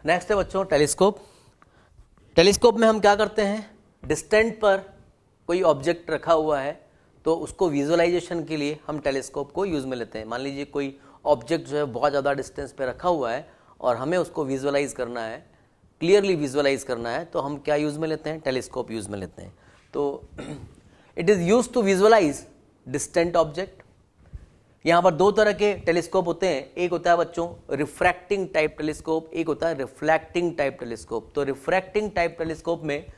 Next है बच्चों telescope. Telescope में हम क्या करते हैं, डिस्टेंट पर कोई ऑब्जेक्ट रखा हुआ है तो उसको विजुअलाइजेशन के लिए हम टेलीस्कोप को यूज़ में लेते हैं। मान लीजिए कोई ऑब्जेक्ट जो है बहुत ज़्यादा डिस्टेंस पे रखा हुआ है और हमें उसको विजुअलाइज करना है, क्लियरली विजुअलाइज करना है, तो हम क्या यूज़ में लेते हैं, टेलीस्कोप यूज़ में लेते हैं। तो it is use to visualize distant object. यहाँ पर दो तरह के टेलीस्कोप होते हैं, एक होता है बच्चों रिफ्रैक्टिंग टाइप टेलीस्कोप, एक होता है रिफ्लेक्टिंग टाइप टेलीस्कोप। तो रिफ्रैक्टिंग टाइप टेलीस्कोप में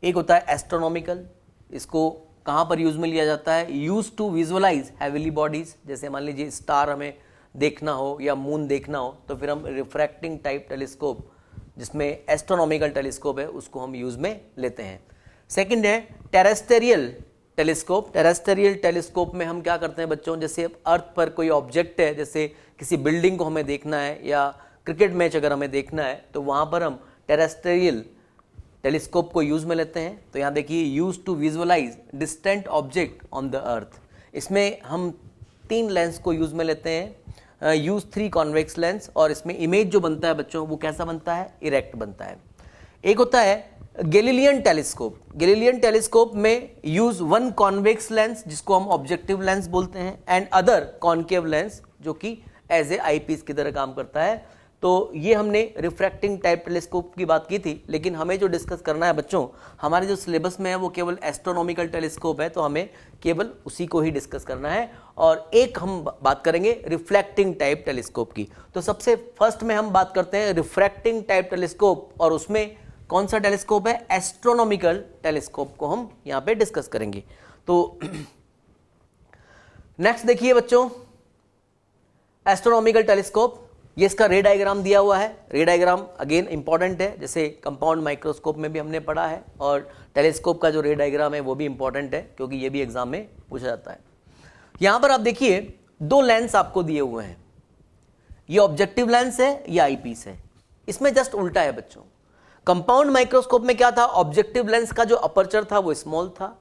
एक होता है एस्ट्रोनॉमिकल, इसको कहाँ पर यूज में लिया जाता है, use to visualize heavenly bodies. जैसे मान लीजिए स्टार हमें देखना हो या मून देखना हो तो फिर हम रिफ्रैक्टिंग टाइप टेलीस्कोप, जिसमें एस्ट्रोनॉमिकल टेलीस्कोप है, उसको हम यूज में लेते हैं। सेकंड है टेरेस्टेरियल टेलीस्कोप। टेरेस्टेरियल टेलीस्कोप में हम क्या करते हैं बच्चों, जैसे अर्थ पर कोई ऑब्जेक्ट है, जैसे किसी बिल्डिंग को हमें देखना है या क्रिकेट मैच अगर हमें देखना है तो वहां पर हम टेरेस्टेरियल टेलीस्कोप को यूज में लेते हैं। तो यहाँ देखिए use to visualize distant object on the earth. इसमें हम 3 लेंस को यूज में लेते हैं, यूज 3 कॉन्वेक्स लेंस, और इसमें इमेज जो बनता है बच्चों वो कैसा बनता है, इरेक्ट बनता है। एक होता है गैलीलियन टेलीस्कोप। गैलीलियन टेलीस्कोप में यूज 1 कॉन्वेक्स लेंस जिसको हम ऑब्जेक्टिव लेंस बोलते हैं एंड अदर कॉन्केव लेंस जो कि एज ए आईपीस की तरह काम करता है। तो ये हमने रिफ्रैक्टिंग टाइप टेलीस्कोप की बात की थी, लेकिन हमें जो डिस्कस करना है बच्चों, हमारे जो सिलेबस में है वो केवल एस्ट्रोनॉमिकल टेलीस्कोप है, तो हमें केवल उसी को ही डिस्कस करना है। और एक हम बात करेंगे रिफ्लेक्टिंग टाइप टेलीस्कोप की। तो सबसे फर्स्ट में हम बात करते हैं रिफ्रैक्टिंग टाइप टेलीस्कोप, और उसमें कौन सा टेलीस्कोप है, एस्ट्रोनॉमिकल टेलीस्कोप को हम यहां पे डिस्कस करेंगे। तो नेक्स्ट देखिए बच्चों एस्ट्रोनॉमिकल टेलीस्कोप, ये इसका रे डायग्राम दिया हुआ है। रे डायग्राम अगेन इंपॉर्टेंट है, जैसे कंपाउंड माइक्रोस्कोप में भी हमने पढ़ा है, और टेलीस्कोप का जो रे डायग्राम है वो भी इंपॉर्टेंट है क्योंकि ये भी एग्जाम में पूछा जाता है। यहां पर आप देखिए 2 लेंस आपको दिए हुए हैं, ये ऑब्जेक्टिव लेंस है, ये आईपीस है। इसमें जस्ट उल्टा है बच्चों। कंपाउंड माइक्रोस्कोप में क्या था, ऑब्जेक्टिव लेंस का जो अपर्चर था वो स्मॉल था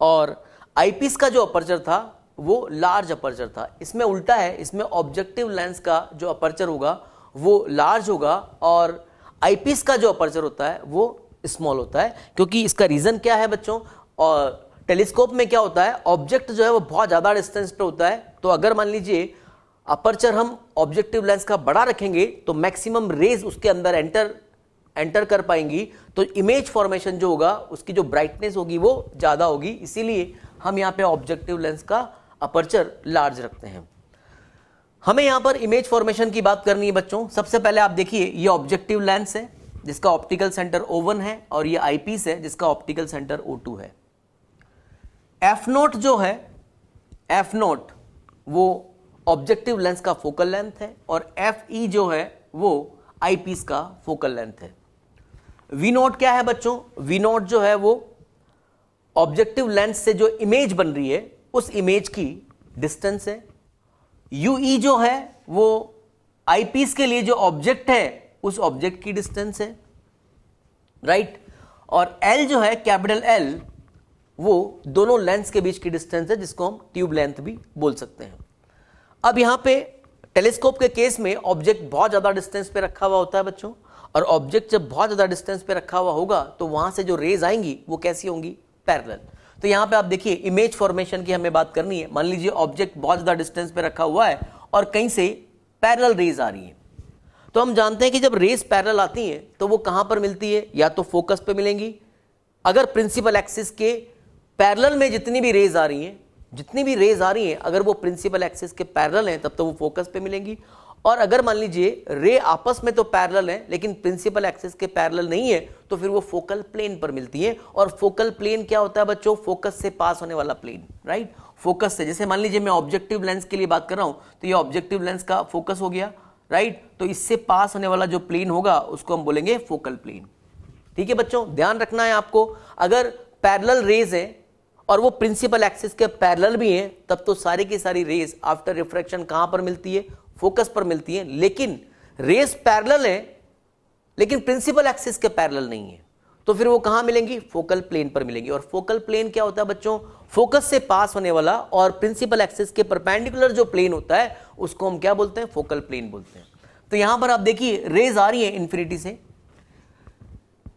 और आईपीस का जो अपर्चर था वो लार्ज अपर्चर था। इसमें उल्टा है, इसमें ऑब्जेक्टिव लेंस का जो अपर्चर होगा वो लार्ज होगा और आईपीस का जो अपर्चर होता है वो स्मॉल होता है। क्योंकि इसका रीजन क्या है बच्चों, और टेलीस्कोप में क्या होता है, ऑब्जेक्ट जो है वो बहुत ज्यादा डिस्टेंस पे होता है, तो अगर मान लीजिए अपर्चर हम ऑब्जेक्टिव लेंस का बड़ा रखेंगे तो मैक्सिमम रेज उसके अंदर एंटर कर पाएंगी, तो इमेज फॉर्मेशन जो होगा उसकी जो ब्राइटनेस होगी वो ज्यादा होगी। इसीलिए हम यहाँ पे ऑब्जेक्टिव लेंस का अपर्चर लार्ज रखते हैं। हमें यहां पर इमेज फॉर्मेशन की बात करनी है बच्चों। सबसे पहले आप देखिए ये ऑब्जेक्टिव लेंस है जिसका ऑप्टिकल सेंटर O1 है, और ये आईपीस है जिसका ऑप्टिकल सेंटर O2 है। F0 जो है, F0 वो ऑब्जेक्टिव लेंस का फोकल लेंथ है, और FE जो है वो आईपीस का फोकल लेंथ है। V0 क्या है बच्चों, V0 जो है वो ऑब्जेक्टिव लेंस से जो इमेज बन रही है उस इमेज की डिस्टेंस है। UE जो है वो आईपीस के लिए जो ऑब्जेक्ट है उस ऑब्जेक्ट की डिस्टेंस है, राइट। और L जो है, कैपिटल L, वो दोनों लेंस के बीच की डिस्टेंस है जिसको हम ट्यूब लेंथ भी बोल सकते हैं। अब यहां पे टेलीस्कोप के केस में ऑब्जेक्ट बहुत ज्यादा डिस्टेंस पे रखा हुआ होता है बच्चों, और ऑब्जेक्ट जब बहुत ज्यादा डिस्टेंस पे रखा हुआ होगा तो वहां से जो रेज आएंगी वो कैसी होंगी, पैरेलल। तो यहां पे आप देखिए इमेज फॉर्मेशन की हमें बात करनी है। मान लीजिए ऑब्जेक्ट बहुत ज्यादा डिस्टेंस पे रखा हुआ है और कहीं से पैरेलल रेज आ रही है, तो हम जानते हैं कि जब रेज पैरेलल आती हैं तो वो कहां पर मिलती है, या तो फोकस पे मिलेंगी। अगर प्रिंसिपल एक्सिस के पैरेलल में जितनी भी रेज आ रही हैं, अगर वो प्रिंसिपल एक्सिस के पैरेलल हैं तब तो वो फोकस पे मिलेंगी। और अगर मान लीजिए रे आपस में तो पैरेलल है लेकिन प्रिंसिपल एक्सिस के पैरेलल नहीं है तो फिर वो फोकल प्लेन पर मिलती है। और फोकल प्लेन क्या होता है बच्चों, फोकस से पास होने वाला प्लेन, राइट। फोकस से, जैसे मान लीजिए मैं ऑब्जेक्टिव लेंस के लिए बात कर रहा हूं तो ये ऑब्जेक्टिव लेंस का फोकस हो गया, राइट। तो इससे पास होने वाला जो प्लेन होगा उसको हम बोलेंगे फोकल प्लेन। ठीक है बच्चों, ध्यान रखना है आपको, अगर पैरेलल रेज है और वो प्रिंसिपल एक्सिस के पैरेलल भी हैं तब तो सारी की सारी रेज आफ्टर रिफ्रैक्शन कहां पर मिलती है, फोकस पर मिलती है। लेकिन रेज पैरेलल है लेकिन प्रिंसिपल एक्सिस के पैरेलल नहीं है, तो फिर वो कहां मिलेंगी, फोकल प्लेन पर मिलेंगी। और फोकल प्लेन क्या होता है बच्चों, फोकस से पास होने वाला और प्रिंसिपल एक्सिस के परपेंडिकुलर जो प्लेन होता है उसको हम क्या बोलते हैं, फोकल प्लेन बोलते हैं। तो यहां पर आप देखिए रेज आ रही है इन्फिनिटी से,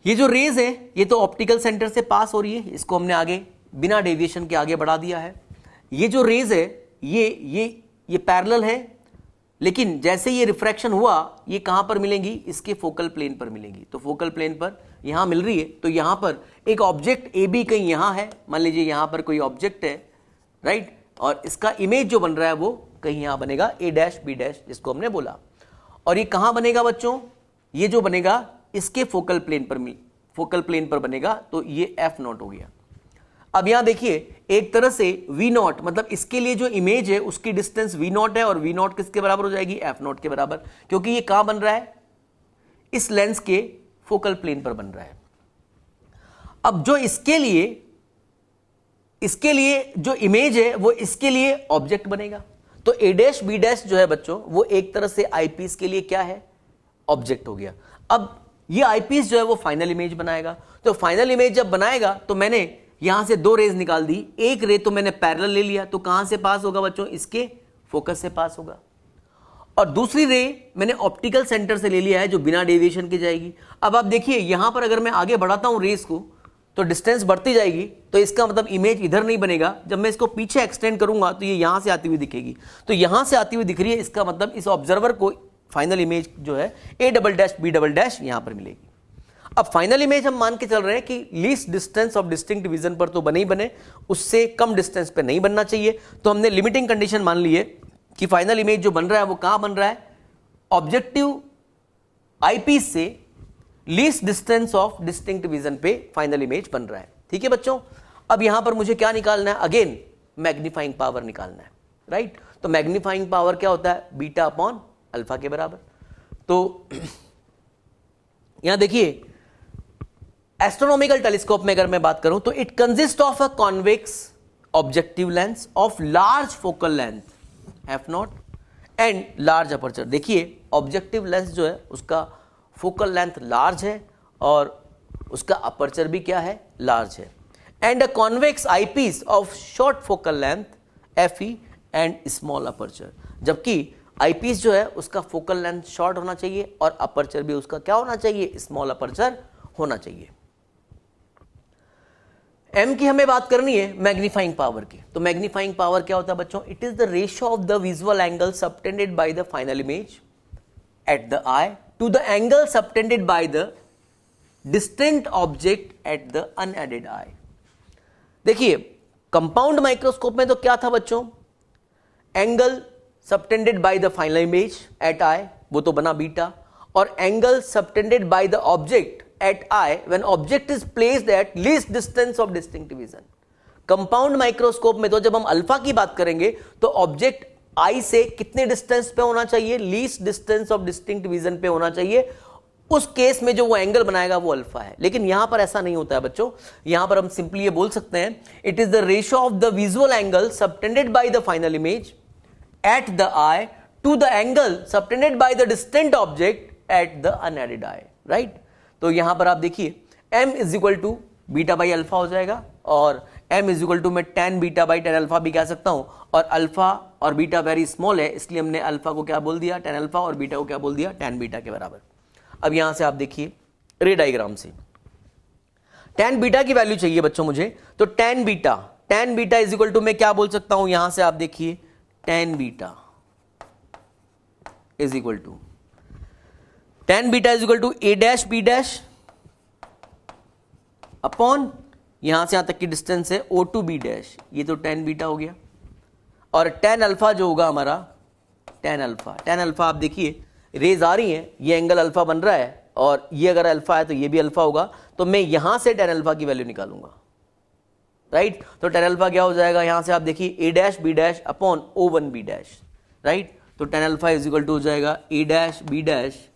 ये जो रेज है ये तो ऑप्टिकल सेंटर से पास हो रही है, इसको हमने आगे बिना डेविएशन के आगे बढ़ा दिया है। ये जो रेज है ये पैरेलल है, लेकिन जैसे ये रिफ्रैक्शन हुआ ये कहां पर मिलेंगी, इसके फोकल प्लेन पर मिलेंगी। तो फोकल प्लेन पर यहां मिल रही है, तो यहां पर एक ऑब्जेक्ट ए बी कहीं यहां है, मान लीजिए यहां पर कोई ऑब्जेक्ट है, राइट, और इसका इमेज जो बन रहा है वो कहीं यहां बनेगा ए डैश बी डैश, जिसको हमने बोला। और ये कहां बनेगा बच्चों, ये जो बनेगा इसके फोकल प्लेन पर बनेगा, तो ये एफ नॉट हो गया। अब यहां देखिए एक तरह से वी नॉट, मतलब इसके लिए जो इमेज है उसकी डिस्टेंस वी नॉट है, और वी नॉट किसके बराबर हो जाएगी, एफ नॉट के बराबर, क्योंकि ये कहां बन रहा है, इस लेंस के फोकल प्लेन पर बन रहा है। अब जो इसके लिए जो इमेज है वो इसके लिए ऑब्जेक्ट बनेगा। तो ए डैश बी डैश जो है बच्चों वो एक तरह से आईपीस के लिए क्या है, ऑब्जेक्ट हो गया। अब ये आईपीस जो है वो फाइनल इमेज बनाएगा। तो फाइनल इमेज जब बनाएगा तो मैंने यहां से दो रेज निकाल दी, एक रे तो मैंने पैरेलल ले लिया, तो कहां से पास होगा बच्चों, इसके फोकस से पास होगा, और दूसरी रे मैंने ऑप्टिकल सेंटर से ले लिया है जो बिना डेविएशन के जाएगी। अब आप देखिए यहां पर अगर मैं आगे बढ़ाता हूं रेस को तो डिस्टेंस बढ़ती जाएगी, तो इसका मतलब इमेज इधर नहीं बनेगा। जब मैं इसको पीछे एक्सटेंड करूंगा तो ये यहां से आती हुई दिखेगी, तो यहां से आती हुई दिख रही है, इसका मतलब इस ऑब्जर्वर को फाइनल इमेज जो है A double dash B double dash यहां पर मिलेगी। अब फाइनल इमेज हम मान के चल रहे हैं कि least distance of distinct vision पर तो बने ही बने, उससे कम डिस्टेंस पे नहीं बनना चाहिए। तो हमने लिमिटिंग कंडीशन मान ली है कि फाइनल इमेज जो बन रहा है वो कहां बन रहा है, ऑब्जेक्टिव आईपीस से least distance of distinct vision पे फाइनल इमेज बन रहा है। ठीक है बच्चों, अब यहां पर मुझे क्या निकालना है, अगेन मैग्नीफाइंग पावर निकालना है, राइट। तो मैग्नीफाइंग पावर क्या होता है, बीटा अपॉन अल्फा के बराबर। तो यहां देखिए एस्ट्रोनॉमिकल टेलीस्कोप में अगर मैं बात करूं तो it consist of a convex objective lens of large focal length F not and large aperture. देखिए ऑब्जेक्टिव लेंस जो है उसका फोकल लेंथ लार्ज है और उसका अपर्चर भी क्या है, लार्ज है, and a convex eyepiece of short focal length F E and small aperture. जबकि आईपीस जो है उसका फोकल लेंथ शॉर्ट होना चाहिए और अपर्चर भी उसका क्या होना चाहिए, स्मॉल अपर्चर होना चाहिए। एम की हमें बात करनी है मैग्नीफाइंग पावर की। तो मैग्नीफाइंग पावर क्या होता है बच्चों, it is the ratio of the visual angle subtended by the final image at the eye to the angle subtended by the distant object at the unaided eye. देखिए compound microscope में तो क्या था बच्चों, angle subtended by the final image at eye वो तो बना beta, और angle subtended by the object at eye when object is placed at least distance of distinct vision। Compound microscope में तो जब हम अल्फा की बात करेंगे तो ऑब्जेक्ट आई से कितने डिस्टेंस पे होना चाहिए, least distance of distinct vision पे होना चाहिए। उस केस में जो वो एंगल बनाएगा वो अल्फा है। लेकिन यहां पर ऐसा नहीं होता है बच्चों, यहां पर हम सिंपली ये बोल सकते हैं it is the ratio of the visual angle subtended by the final image at the eye to the angle subtended by the distant object at the unaided eye, right. तो यहां पर आप देखिए m is equal to beta by alpha हो जाएगा, और m is equal to मैं tan beta by tan alpha भी कह सकता हूं, और अल्फा और बीटा वेरी स्मॉल है इसलिए हमने अल्फा को क्या बोल दिया, tan अल्फा, और बीटा को क्या बोल दिया, tan बीटा के बराबर। अब यहां से आप देखिए रे डायग्राम से tan बीटा की वैल्यू चाहिए बच्चों मुझे, तो tan beta is equal to मैं क्या बोल सकता हूं, यहां से आप देखिए tan beta is equal to tan beta is equal to A dash B dash upon यहां से यहां तक की डिस्टेंस है ओ टू बी डैश, ये तो tan बीटा हो गया, और tan अल्फा जो होगा हमारा tan अल्फा आप देखिए रेज आ रही है, ये एंगल अल्फा बन रहा है, और ये अगर अल्फा है तो ये भी अल्फा होगा, तो मैं यहां से tan अल्फा की वैल्यू निकालूंगा, राइट। तो tan अल्फा क्या हो जाएगा, यहां से आप देखिए A dash B dash upon O one B dash, right. तो tan alpha is equal to हो जाएगा A dash B dash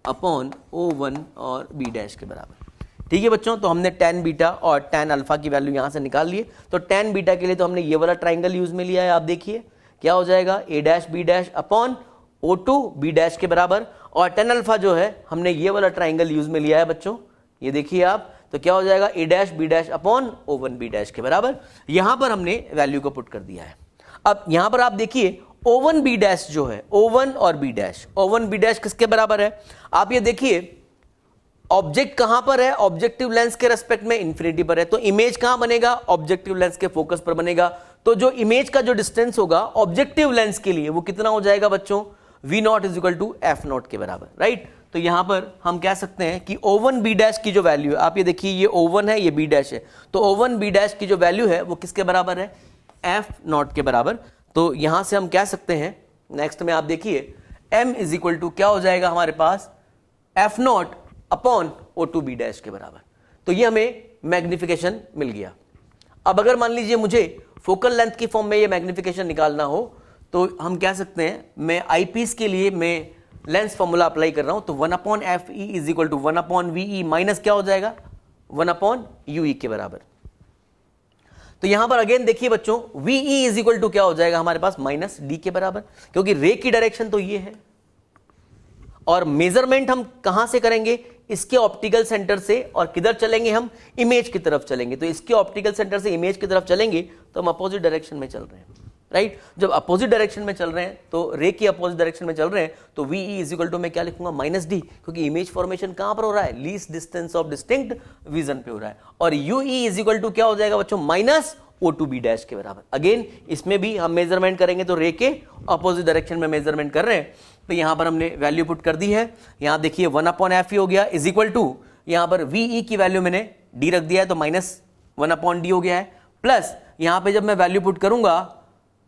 upon O one और बी डैश के बराबर। ठीक है बच्चों, तो हमने tan बीटा और tan अल्फा की वैल्यू यहां से निकाल लिए। तो tan बीटा के लिए तो हमने ये वाला ट्राइंगल यूज में लिया है, आप देखिए क्या हो जाएगा, A dash B dash upon O two B dash के बराबर, और tan अल्फा जो है हमने ये वाला ट्राइंगल यूज में लिया है बच्चों, ये देखिए आप, तो क्या हो जाएगा A dash B dash upon O one B dash के बराबर। यहां पर हमने वैल्यू को पुट कर दिया है। अब यहां पर आप देखिए O1 B डैश जो है, O1 और B dash, O1 B dash किसके बराबर है? आप ये देखिए ऑब्जेक्ट कहां पर है, ऑब्जेक्टिव लेंस के रेस्पेक्ट में इंफिनिटी पर है, तो इमेज कहां बनेगा, ऑब्जेक्टिव लेंस के फोकस पर बनेगा। तो जो इमेज का जो डिस्टेंस होगा ऑब्जेक्टिव लेंस के लिए वो कितना हो जाएगा बच्चों, V0 is equal to F0 के बराबर, राइट। तो यहां पर हम कह सकते हैं कि O1 B डैश की जो वैल्यू है, आप ये देखिए ये O1 है, ये B डैश है, तो O1 B डैश की जो वैल्यू है वो किसके बराबर है, F0 के बराबर। तो यहां से हम कह सकते हैं, नेक्स्ट में आप देखिए M इज इक्वल टू क्या हो जाएगा हमारे पास, F0 upon O2 B dash के बराबर। तो ये हमें मैग्निफिकेशन मिल गया। अब अगर मान लीजिए मुझे फोकल लेंथ की फॉर्म में ये मैग्निफिकेशन निकालना हो तो हम कह सकते हैं, मैं आईपीस के लिए मैं लेंस फॉर्मूला अप्लाई कर रहा हूं, तो 1 upon F E is equal to 1 upon V E minus क्या हो जाएगा, 1 अपॉन यू ई के बराबर। तो यहां पर अगेन देखिए बच्चों, V E is equal to क्या हो जाएगा हमारे पास, माइनस डी के बराबर, क्योंकि रे की डायरेक्शन तो ये है और मेजरमेंट हम कहां से करेंगे, इसके ऑप्टिकल सेंटर से, और किधर चलेंगे हम, इमेज की तरफ चलेंगे। तो इसके ऑप्टिकल सेंटर से इमेज की तरफ चलेंगे तो हम अपोजिट डायरेक्शन में चल रहे हैं, राइट। जब अपोजिट डायरेक्शन में चल रहे हैं तो रे की अपोजिट डायरेक्शन में चल रहे हैं, तो V E is equal to मैं क्या लिखूंगा, माइनस डी, क्योंकि इमेज फॉर्मेशन कहां पर हो रहा है, least distance of distinct vision पे हो रहा है। और U E is equal to क्या हो जाएगा बच्चों, माइनस O2 B डैश के बराबर। अगेन इसमें भी हम मेजरमेंट करेंगे तो रे के अपोजिट डायरेक्शन में मेजरमेंट कर रहे हैं, तो यहां पर हमने वैल्यू पुट कर दी है। यहां देखिए 1 अपॉन एफ ई हो गया इज इक्वल टू, यहां पर वी की वैल्यू मैंने डी रख दिया है तो माइनस 1 अपॉन डी हो गया है, प्लस यहां पे जब मैं वैल्यू पुट करूंगा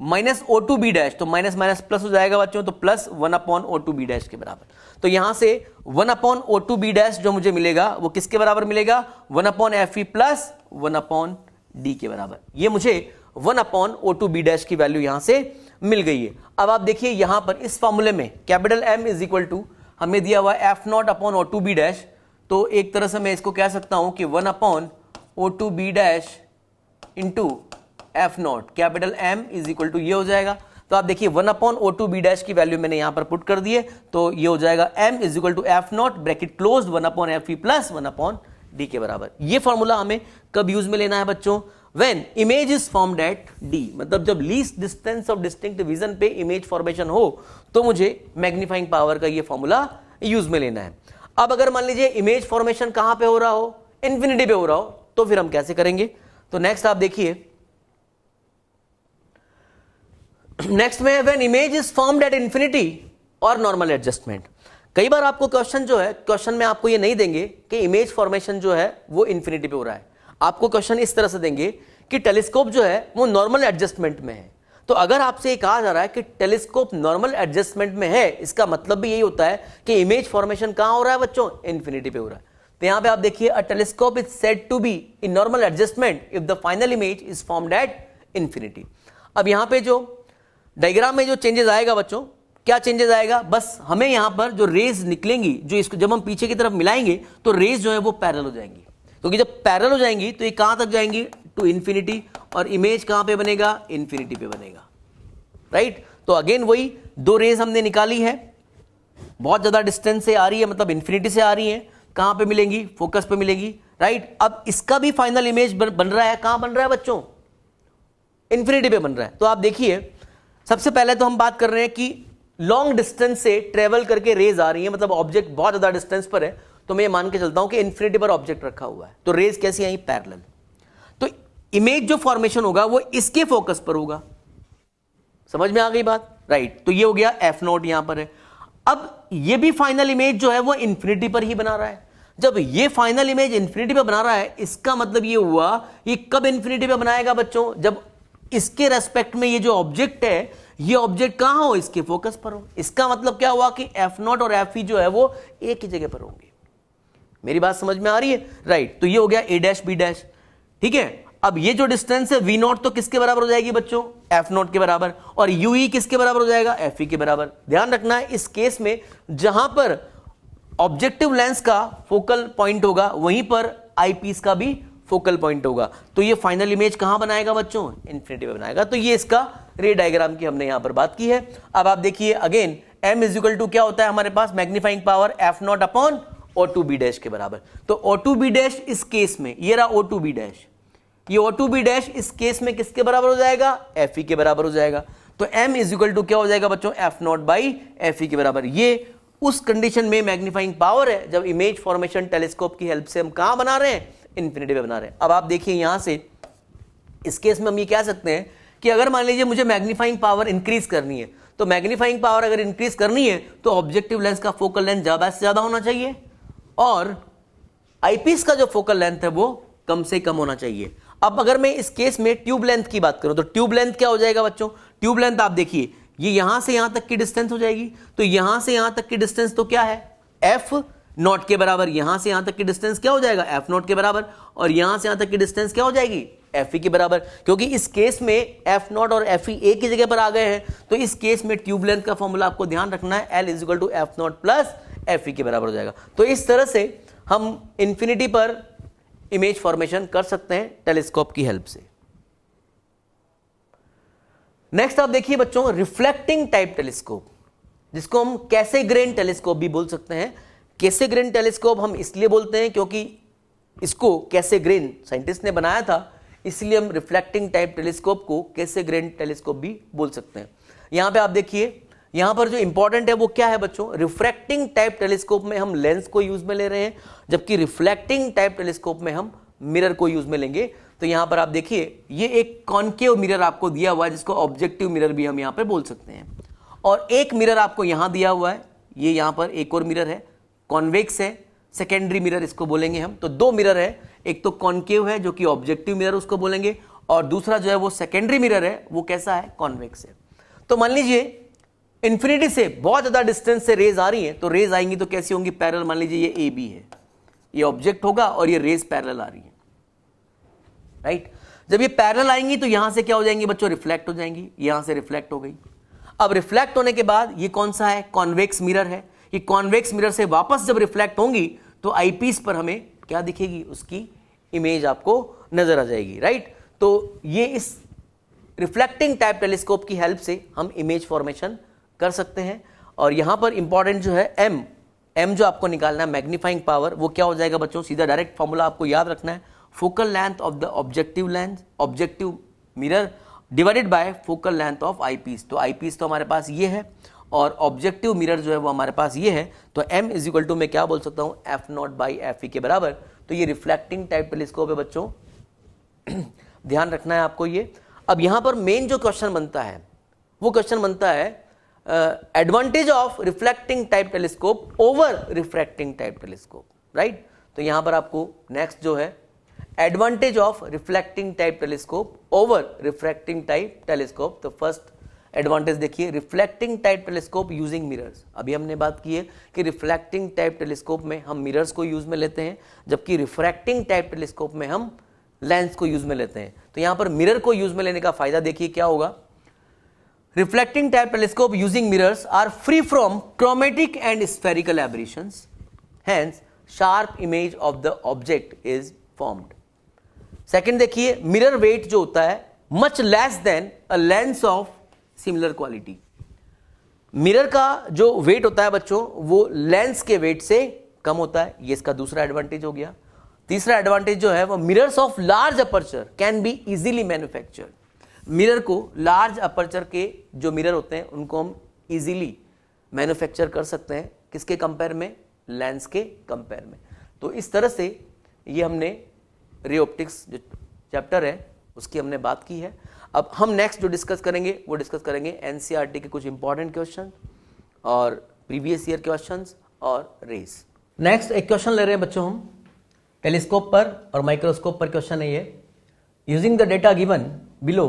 माइनस O2 B डैश, तो माइनस माइनस प्लस हो जाएगा बच्चों, तो plus 1 upon O2 B dash के बराबर। तो यहां से 1 अपॉन O2 B डैश जो मुझे मिलेगा वो किसके बराबर मिलेगा, 1 upon F E plus 1 upon D के बराबर। ये मुझे 1 अपॉन O2 B डैश की वैल्यू यहां से मिल गई है। अब आप देखिए यहां पर इस फॉर्मूले में capital M is equal to हमें दिया हुआ F0 upon O2 B dash, तो एक तरह से मैं इसको कह सकता हूं कि 1 upon O2 B dash into F0 capital M is equal to ये हो जाएगा। तो आप देखिए 1 अपॉन O2 B डैश की वैल्यू मैंने यहां पर पुट कर दी है, तो ये हो जाएगा M is equal to F0 bracket closed 1 upon F E plus 1 upon D के बराबर। ये फॉर्मूला हमें कब यूज में लेना है बच्चों, when image is formed eight D, मतलब जब least distance of distinct vision पे इमेज फॉर्मेशन हो तो मुझे मैग्नीफाइंग पावर का ये फॉर्मूला यूज में लेना है। अब अगर मान लीजिए इमेज फॉर्मेशन कहां पे हो रहा हो, इंफिनिटी पे हो रहा हो, तो फिर हम कैसे करेंगे। तो नेक्स्ट आप देखिए, नेक्स्ट में when image is formed at infinity और नॉर्मल एडजस्टमेंट। कई बार आपको क्वेश्चन जो है, क्वेश्चन में आपको ये नहीं देंगे कि इमेज फॉर्मेशन जो है वो इंफिनिटी पे हो रहा है, आपको क्वेश्चन इस तरह से देंगे कि टेलीस्कोप जो है वो नॉर्मल एडजस्टमेंट में है। तो अगर आपसे ये कहा जा रहा है कि टेलीस्कोप नॉर्मल एडजस्टमेंट में है, इसका मतलब भी यही होता है कि इमेज फॉर्मेशन कहां हो रहा है बच्चों, इंफिनिटी पे हो रहा है। तो यहां पे आप देखिए, a telescope is said to be in normal adjustment if the final image is formed at infinity. अब यहां पे जो डायग्राम में जो चेंजेस आएगा बच्चों, क्या चेंजेस आएगा, बस हमें यहां पर जो रेज निकलेंगी, जो इसको जब हम पीछे की तरफ मिलाएंगे तो रेज जो है वो पैरेलल हो जाएंगी, क्योंकि जब पैरेलल हो जाएंगी तो ये कहां तक जाएंगी, टू इंफिनिटी, और इमेज कहां पे बनेगा, इंफिनिटी पे बनेगा, राइट। तो अगेन वही दो रेज हमने निकाली है, बहुत ज्यादा डिस्टेंस से आ रही है, मतलब इंफिनिटी से आ रही है, कहां पे मिलेंगी, फोकस पे मिलेंगी, राइट। अब इसका भी फाइनल इमेज बन रहा है, कहां बन रहा है बच्चों, इंफिनिटी पे बन रहा है। तो आप देखिए, सबसे पहले तो हम बात कर रहे हैं कि लॉन्ग डिस्टेंस से ट्रेवल करके रेज आ रही है, मतलब ऑब्जेक्ट बहुत ज्यादा डिस्टेंस पर है, तो मैं मान के चलता हूं कि इंफिनिटी पर ऑब्जेक्ट रखा हुआ है, तो रेज कैसी आई, पैरेलल। तो इमेज जो फॉर्मेशन होगा वो इसके फोकस पर होगा, समझ में आ गई बात, राइट। तो ये हो गया F0 यहां पर है। अब ये भी फाइनल इमेज जो है वो इंफिनिटी पर ही बना रहा है। जब ये फाइनल इमेज इंफिनिटी पर बना रहा है, इसका मतलब ये हुआ, ये कब इंफिनिटी पर बनाएगा बच्चों, जब इसके रेस्पेक्ट में ये जो ऑब्जेक्ट है, ये ऑब्जेक्ट कहां हो, इसके फोकस पर हो। इसका मतलब क्या हुआ कि F0 और F जो है वो एक ही जगह पर होंगे। मेरी बात समझ में आ रही है, राइट। तो ये हो गया A डैश B डैश, ठीक है। अब ये जो डिस्टेंस है V0 तो किसके बराबर हो जाएगी बच्चों, F0 के बराबर, और UE किसके बराबर हो जाएगा, FE के बराबर। ध्यान रखना है इस केस में जहां पर ऑब्जेक्टिव लेंस का फोकल पॉइंट होगा वहीं पर आईपीस का भी फोकल पॉइंट होगा। तो ये फाइनल इमेज कहां बनाएगा बच्चों, इंफिनिटी पे बनाएगा। तो ये इसका रे डायग्राम की हमने यहां पर बात की है। अब आप देखिए again M is equal to क्या होता है हमारे पास, magnifying power F0 upon O2 B dash के बराबर। तो O2 B डैश इस केस में, ये रहा O2 B डैश, ये O2 B डैश इस केस में किसके बराबर हो जाएगा, FE के बराबर हो जाएगा। तो m इज इक्वल टू क्या हो जाएगा बच्चों, F not by F E के बराबर। ये उस कंडीशन में मैग्नीफाइंग पावर है जब इमेज फॉर्मेशन टेलीस्कोप की हेल्प से हम कहां बना रहे हैं, इन्फिनिटी पे बना रहे हैं। अब आप देखिए यहां से इस केस में हम ये कह सकते हैं कि अगर मान लीजिए मुझे मैग्नीफाइंग पावर इंक्रीज करनी है, तो मैग्नीफाइंग पावर अगर इंक्रीज करनी है तो ऑब्जेक्टिव लेंस का फोकल लेंथ ज्यादा से ज्यादा होना चाहिए और आईपीस का जो फोकल लेंथ है वो कम से कम होना चाहिए। अब अगर मैं इस केस में ट्यूब लेंथ की बात करूं तो ट्यूब लेंथ क्या हो जाएगा बच्चों, ट्यूब लेंथ आप देखिए ये यहां से यहां तक की डिस्टेंस हो जाएगी, तो यहां से यहां तक की डिस्टेंस तो क्या है, एफ नॉट के बराबर। यहां से यहां तक की डिस्टेंस क्या हो जाएगा, एफ नॉट के बराबर, और यहां से यहां तक की डिस्टेंस क्या हो जाएगी, एफ ई के बराबर। क्योंकि इस केस में एफ नॉट और एफ ई एक ही जगह पर आ गए हैं, तो इस केस में ट्यूब लेंथ का फॉर्मूला आपको ध्यान रखना है, L is equal to F nought plus F E के बराबर हो जाएगा। तो इस तरह से हम इंफिनिटी पर इमेज फॉर्मेशन कर सकते हैं टेलीस्कोप की हेल्प से। नेक्स्ट आप देखिए बच्चों, रिफ्लेक्टिंग टाइप टेलीस्कोप, जिसको हम कैसेग्रेन टेलीस्कोप भी बोल सकते हैं। कैसेग्रेन टेलीस्कोप हम इसलिए बोलते हैं क्योंकि इसको कैसेग्रेन साइंटिस्ट ने बनाया था, इसलिए हम रिफ्लेक्टिंग टाइप टेलीस्कोप को कैसेग्रेन टेलीस्कोप भी बोल सकते हैं। यहां पे आप देखिए, यहां पर जो इंपॉर्टेंट है वो क्या है बच्चों, रिफ्रैक्टिंग टाइप टेलीस्कोप में हम लेंस को यूज में ले रहे हैं, जबकि रिफ्लेक्टिंग टाइप टेलीस्कोप में हम मिरर को यूज में लेंगे। तो यहां पर आप देखिए ये एक कॉन्केव मिरर आपको दिया हुआ है, जिसको ऑब्जेक्टिव मिरर भी हम यहां पर बोल सकते हैं, और एक मिरर आपको यहां दिया हुआ है, ये यहां पर एक और मिरर है, कॉन्वेक्स है, सेकेंडरी मिरर इसको बोलेंगे हम। तो दो मिरर है, एक तो कॉन्केव है जो कि ऑब्जेक्टिव मिरर उसको बोलेंगे, और दूसरा जो है वो सेकेंडरी मिरर है, वो कैसा है, कॉन्वेक्स है। तो मान लीजिए इन्फिनिटी से बहुत ज्यादा डिस्टेंस से रेज आ रही है, तो रेज आएंगी तो कैसी होंगी, पैरेलल। मान लीजिए ये ए बी है, ये ऑब्जेक्ट होगा और ये रेज पैरेलल आ रही है, राइट। जब ये पैरेलल आएंगी तो यहां से क्या हो जाएंगी बच्चों, रिफ्लेक्ट हो जाएंगी, यहां से रिफ्लेक्ट हो गई। अब रिफ्लेक्ट होने के बाद ये कौन सा है, कॉन्वेक्स मिरर है। ये कॉन्वेक्स मिरर से वापस जब रिफ्लेक्ट होंगी तो आईपीस पर हमें क्या दिखेगी, उसकी इमेज आपको नजर आ जाएगी, राइट। तो ये इस रिफ्लेक्टिंग टाइप टेलीस्कोप की हेल्प से हम इमेज फॉर्मेशन कर सकते हैं। और यहां पर इंपॉर्टेंट जो है एम जो आपको निकालना है, मैग्नीफाइंग पावर, वो क्या हो जाएगा बच्चों, सीधा डायरेक्ट फॉर्मूला आपको याद रखना है, focal length of the objective lens, objective mirror divided by focal length of eyepiece. तो आईपीस तो हमारे पास ये है और ऑब्जेक्टिव मिरर जो है वो हमारे पास ये है, तो m इज इक्वल टू मैं क्या बोल सकता हूं, F not by F E के बराबर। तो ये रिफ्लेक्टिंग टाइप टेलीस्कोप है बच्चों, ध्यान रखना है आपको ये। अब यहां पर मेन जो क्वेश्चन बनता है वो क्वेश्चन बनता है advantage of reflecting type telescope over refracting type telescope, right. तो यहां पर आपको नेक्स्ट जो है advantage of reflecting type telescope over refracting type telescope. तो फर्स्ट एडवांटेज देखिए, reflecting type telescope using mirrors. अभी हमने बात की है कि रिफ्लेक्टिंग टाइप टेलीस्कोप में हम मिरर्स को यूज में लेते हैं, जबकि रिफ्रैक्टिंग टाइप टेलीस्कोप में हम लेंस को यूज में लेते हैं। तो यहां पर मिरर को यूज में लेने का फायदा देखिए क्या होगा, reflecting type telescope using mirrors are free from chromatic and spherical aberrations, hence sharp image of the object is formed. Second देखिए, मिरर वेट जो होता है much less than a lens of similar quality. Mirror का जो wait होता है बच्चों वो लेंस के वेट से कम होता है, ये इसका दूसरा एडवांटेज हो गया। तीसरा एडवांटेज जो है वो mirrors of large aperture can be easily manufactured. Mirror को लार्ज अपर्चर के जो मिरर होते हैं उनको हम इजीली मैन्युफैक्चर कर सकते हैं, किसके कंपेयर में, लेंस के कंपेयर में। तो इस तरह से ये हमने रे ऑप्टिक्स जो चैप्टर है उसकी हमने बात की है। अब हम नेक्स्ट जो डिस्कस करेंगे वो डिस्कस करेंगे एनसीईआरटी के कुछ इंपॉर्टेंट क्वेश्चन और प्रीवियस ईयर क्वेश्चंस और रेस। नेक्स्ट एक क्वेश्चन ले रहे हैं बच्चों हम टेलीस्कोप पर और माइक्रोस्कोप पर क्वेश्चन है ये। Using the data given below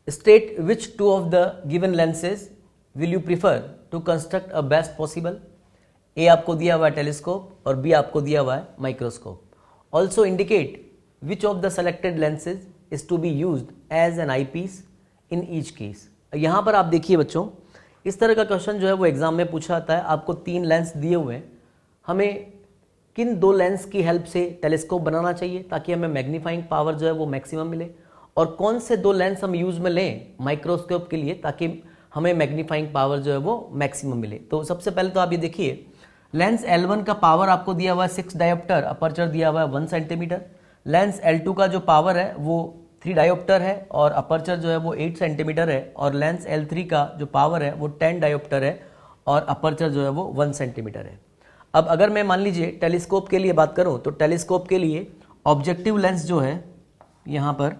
state which two of the given lenses will you prefer to construct a best possible. A आपको दिया हुआ है टेलीस्कोप और बी आपको दिया हुआ है microscope. Also indicate which of the selected lenses is to be used as an eyepiece in each case। यहां पर आप देखिए बच्चों, इस तरह का क्वेश्चन जो है वो एग्जाम में पूछा जाता है। आपको 3 लेंस दिए हुए हैं, हमें किन 2 लेंस की हेल्प से टेलीस्कोप बनाना चाहिए ताकि हमें मैग्नीफाइंग पावर जो है वो मैक्सिमम मिले, और कौन से 2 लेंस हम यूज में लें माइक्रोस्कोप के लिए ताकि हमें मैग्नीफाइंग पावर जो है वो मैक्सिमम मिले। तो सबसे पहले तो आप ये देखिए, लेंस L1 का पावर आपको दिया हुआ है 6 डायोप्टर, अपर्चर दिया हुआ है 1 सेंटीमीटर। लेंस L2 का जो पावर है वो 3 डायोप्टर है और अपर्चर जो है वो 8 सेंटीमीटर है और लेंस L3 का जो पावर है वो 10 डायोप्टर है और अपर्चर जो है वो 1 सेंटीमीटर है। अब अगर मैं मान लीजिए टेलीस्कोप के लिए बात करूं तो टेलीस्कोप के लिए ऑब्जेक्टिव लेंस जो है यहां पर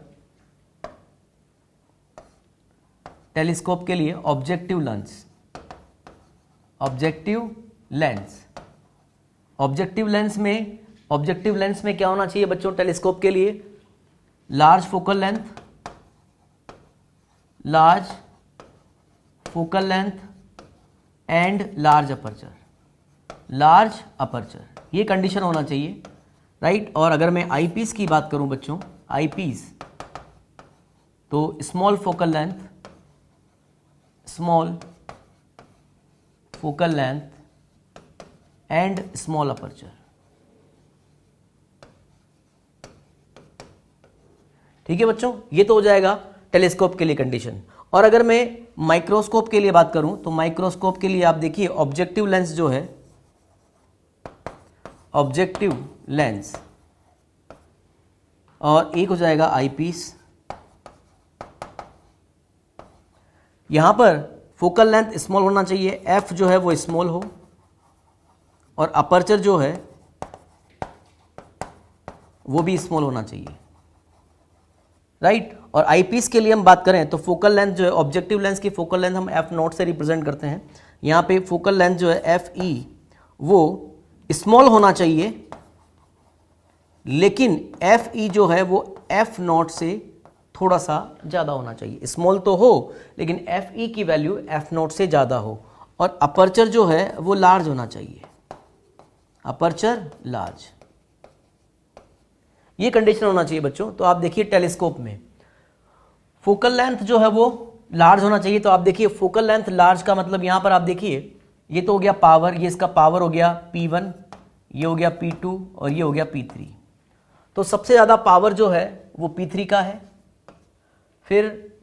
टेलीस्कोप के लिए ऑब्जेक्टिव लेंस में क्या होना चाहिए बच्चों टेलीस्कोप के लिए? Large focal length and large aperture, ये कंडीशन होना चाहिए, राइट। और अगर मैं आईपीस की बात करूं बच्चों, आईपीस तो small focal length and small aperture, ठीक है बच्चों, ये तो हो जाएगा टेलीस्कोप के लिए कंडीशन। और अगर मैं माइक्रोस्कोप के लिए बात करूं तो माइक्रोस्कोप के लिए आप देखिए ऑब्जेक्टिव लेंस जो है, ऑब्जेक्टिव लेंस और एक हो जाएगा आईपीस। यहां पर फोकल लेंथ स्मॉल होना चाहिए, एफ जो है वो स्मॉल हो और अपर्चर जो है वो भी स्मॉल होना चाहिए, राइट। और आईपीस के लिए हम बात करें तो फोकल लेंथ जो है, ऑब्जेक्टिव लेंस की फोकल लेंथ हम एफ नॉट से रिप्रेजेंट करते हैं। यहां पे फोकल लेंथ जो है एफ ई वो स्मॉल होना चाहिए, लेकिन एफ ई जो है वो एफ नॉट से थोड़ा सा ज़्यादा होना चाहिए। स्मॉल तो हो लेकिन एफ ई की वैल्यू एफ नॉट से ज़्यादा हो। और अपर्चर जो है वो लार्ज होना चाहिए, अपर्चर लार्ज, ये कंडीशन होना चाहिए बच्चों। तो आप देखिए टेलीस्कोप में फोकल लेंथ जो है वो लार्ज होना चाहिए। तो आप देखिए फोकल लेंथ लार्ज का मतलब यहां पर आप देखिए ये तो हो गया पावर, ये इसका पावर हो गया P1, ये हो गया P2 और ये हो गया P3। तो सबसे ज़्यादा पावर जो है वो P3 का है, फिर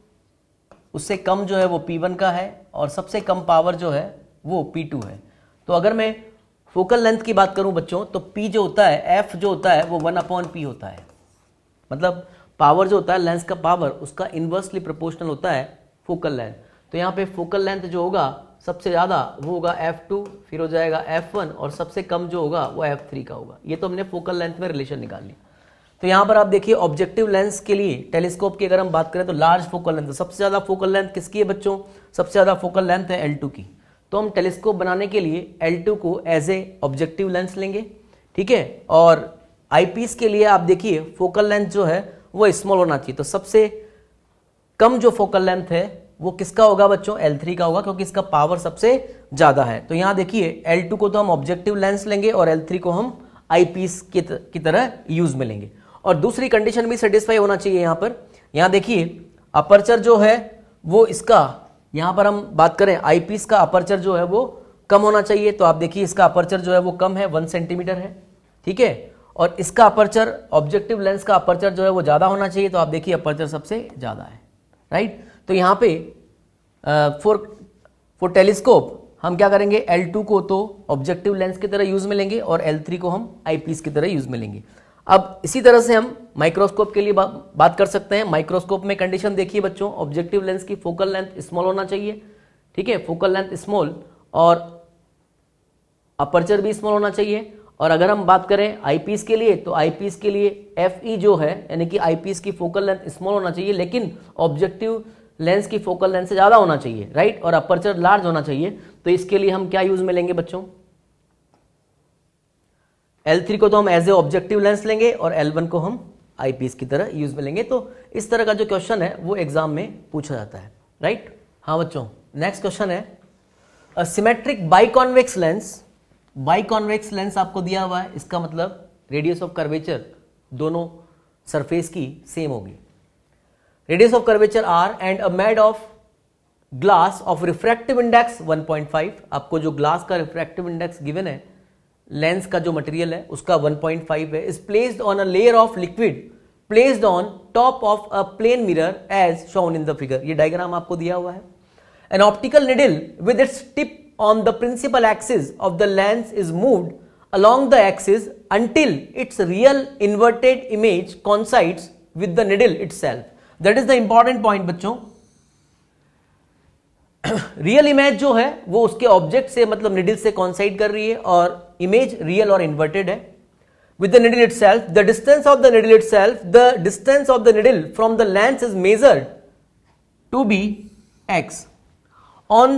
उससे कम जो है वो P1 का है और सबसे कम पावर जो है वो P2 है। तो अगर मैं फोकल लेंथ की बात करूं बच्चों तो P जो होता है, F जो होता है वो 1/P होता है, मतलब पावर जो होता है लेंस का पावर उसका इन्वर्सली प्रोपोर्शनल होता है फोकल लेंथ। तो यहाँ पे फोकल लेंथ जो होगा सबसे ज़्यादा वो होगा F2, फिर हो जाएगा F1 और सबसे कम जो होगा वो F3 का होगा। ये तो हमने फोकल लेंथ में रिलेशन निकाल लिया। तो यहाँ पर आप देखिए ऑब्जेक्टिव लेंस के लिए टेलीस्कोप की अगर हम बात करें तो लार्ज फोकल लेंथ, सबसे ज़्यादा फोकल लेंथ किसकी है बच्चों? सबसे ज़्यादा फोकल लेंथ है L2 की। तो हम टेलीस्कोप बनाने के लिए L2 को एज ए ऑब्जेक्टिव लेंस लेंगे, ठीक है। और आईपीस के लिए आप देखिए फोकल लेंथ जो है वो स्मॉल होना चाहिए। तो सबसे कम जो फोकल लेंथ है वो किसका होगा बच्चों? L3 का होगा, क्योंकि इसका पावर सबसे ज़्यादा है। तो यहाँ देखिए L2 को तो हम ऑब्जेक्टिव लेंस लेंगे और L3 को हम आईपीस की तरह यूज में लेंगे। और दूसरी कंडीशन भी सेटिस्फाई होना चाहिए यहाँ पर। यहाँ देखिए अपर्चर जो है वो इसका, यहाँ पर हम बात करें आईपीस का अपर्चर जो है वो कम होना चाहिए। तो आप देखिए इसका अपर्चर जो है वो कम है, 1 सेंटीमीटर है, ठीक है। और इसका अपर्चर, ऑब्जेक्टिव लेंस का अपर्चर जो है वो ज़्यादा होना चाहिए। तो आप देखिए अपर्चर सबसे ज़्यादा है, राइट। तो यहाँ पे फॉर टेलीस्कोप हम क्या करेंगे? L2 को तो ऑब्जेक्टिव लेंस की तरह यूज में लेंगे और L3 को हम आईपीस की तरह यूज में लेंगे। अब इसी तरह से हम माइक्रोस्कोप के लिए बात कर सकते हैं। माइक्रोस्कोप में कंडीशन देखिए बच्चों, ऑब्जेक्टिव लेंस की फोकल लेंथ स्मॉल होना चाहिए, ठीक है, फोकल लेंथ स्मॉल और अपर्चर भी स्मॉल होना चाहिए। और अगर हम बात करें आईपीस के लिए तो आईपीस के लिए FE जो है यानी कि आईपीस की फोकल लेंथ स्मॉल होना चाहिए, लेकिन ऑब्जेक्टिव लेंस की फोकल लेंथ से ज़्यादा होना चाहिए, राइट। और अपर्चर लार्ज होना चाहिए। तो इसके लिए हम क्या यूज में लेंगे बच्चों? L3 को तो हम एज ए ऑब्जेक्टिव लेंस लेंगे और L1 को हम आईपीस की तरह यूज में लेंगे। तो इस तरह का जो क्वेश्चन है वो एग्जाम में पूछा जाता है, राइट। हाँ बच्चों, नेक्स्ट क्वेश्चन है symmetric biconvex lens. Biconvex lens आपको दिया हुआ है, इसका मतलब रेडियस ऑफ कर्वेचर दोनों सरफेस की सेम होगी। Radius of curvature R and a made of glass of refractive index 1.5। आपको जो ग्लास का रिफ्रैक्टिव इंडेक्स गिवन है, लेंस का जो मटेरियल है उसका 1.5 है। Is placed on a layer of liquid placed on top of a plane mirror as shown in the figure. ये डायग्राम आपको दिया हुआ है। An optical needle with its tip on the principal axis of the lens is moved along the axis until its real inverted image coincides with the needle itself. That is the important point बच्चों। Real image जो है वो उसके object से मतलब needle से कॉन्साइड कर रही है और इमेज रियल और इन्वर्टेड है। With the needle itself, the distance of the needle itself, the distance of the needle from the lens is measured to be x. On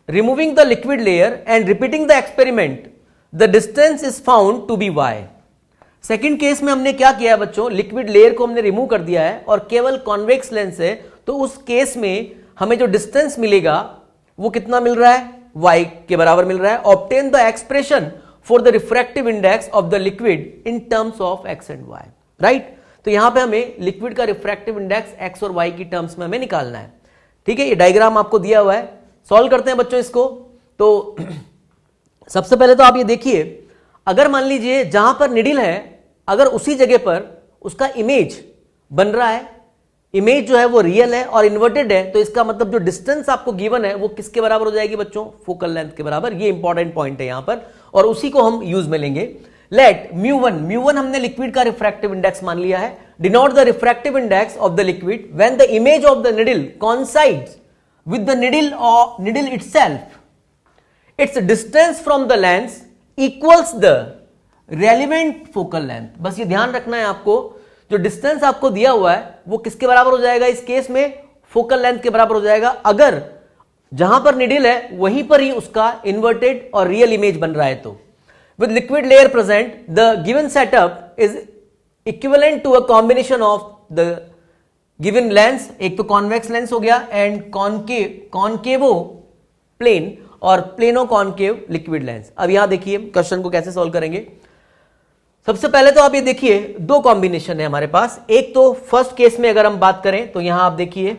removing the liquid layer and repeating the experiment, the distance is found to be y. Second case में हमने क्या किया बच्चों, liquid layer को हमने remove कर दिया है और केवल कॉन्वेक्स लेंस है, तो उस केस में हमें जो डिस्टेंस मिलेगा वो कितना मिल रहा है, y के बराबर मिल रहा है। Obtain the expression for the refractive index of the liquid in terms of x and y, right? तो यहां पे हमें लिक्विड का रिफ्रैक्टिव इंडेक्स x और y की टर्म्स में हमें निकालना है। ठीक है, ये डायग्राम आपको दिया हुआ है, सॉल्व करते हैं बच्चों इसको। तो सबसे पहले तो आप ये देखिए, अगर मान लीजिए जहां पर निडल है अगर उसी जगह पर उसका इमेज बन रहा है, इमेज जो है वो रियल है और इन्वर्टेड है, तो इसका मतलब जो डिस्टेंस आपको गिवन है वो किसके बराबर हो जाएगी बच्चों, फोकल लेंथ के बराबर। ये इंपॉर्टेंट पॉइंट है यहां पर और उसी को हम यूज में लेंगे। लेट म्यू1 हमने लिक्विड का रिफ्रैक्टिव इंडेक्स मान लिया है। Denote the refractive index of the liquid when the image of the needle coincides with the needle itself, it's distance from the lens equals the relevant focal length. बस ये ध्यान रखना है आपको, जो डिस्टेंस आपको दिया हुआ है वो किसके बराबर हो जाएगा, इस केस में फोकल लेंथ के बराबर हो जाएगा, अगर जहां पर निडल है वहीं पर ही उसका इन्वर्टेड और रियल इमेज बन रहा है। तो with liquid layer present the given setup is equivalent to a combination of the given lens, एक तो कॉन्वेक्स लेंस हो गया एंड कॉनकेवो प्लेन और प्लेनो कॉनकेव लिक्विड लेंस। अब यहां देखिए क्वेश्चन को कैसे सॉल्व करेंगे। सबसे पहले तो आप ये देखिए दो कॉम्बिनेशन है हमारे पास। एक तो फर्स्ट केस में अगर हम बात करें तो यहां आप देखिए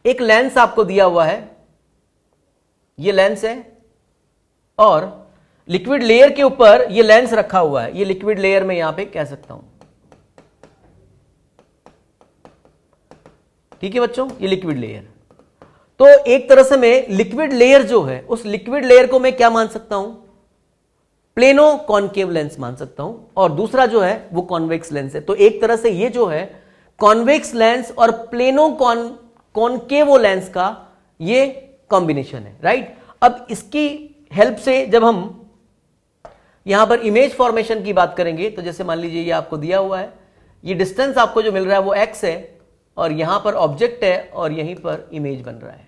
एक लेंस आपको दिया हुआ है, ये लेंस है और लिक्विड लेयर के ऊपर ये लेंस रखा हुआ है। ये लिक्विड लेयर में यहां पे कह सकता हूं, ठीक है बच्चों, ये लिक्विड लेयर। तो एक तरह से मैं लिक्विड लेयर जो है उस लिक्विड लेयर को मैं क्या मान सकता हूं, प्लेनो कॉनकेव लेंस मान सकता हूं, और दूसरा जो है वो कॉन्वेक्स लेंस है। तो एक तरह से ये जो है कॉन्वेक्स लेंस और प्लेनो कॉनकेवो लेंस का ये कॉम्बिनेशन है, राइट। अब इसकी हेल्प से जब हम यहां पर इमेज फॉर्मेशन की बात करेंगे तो जैसे मान लीजिए ये आपको दिया हुआ है, ये डिस्टेंस आपको जो मिल रहा है वो x है और यहां पर ऑब्जेक्ट है और यहीं पर इमेज बन रहा है।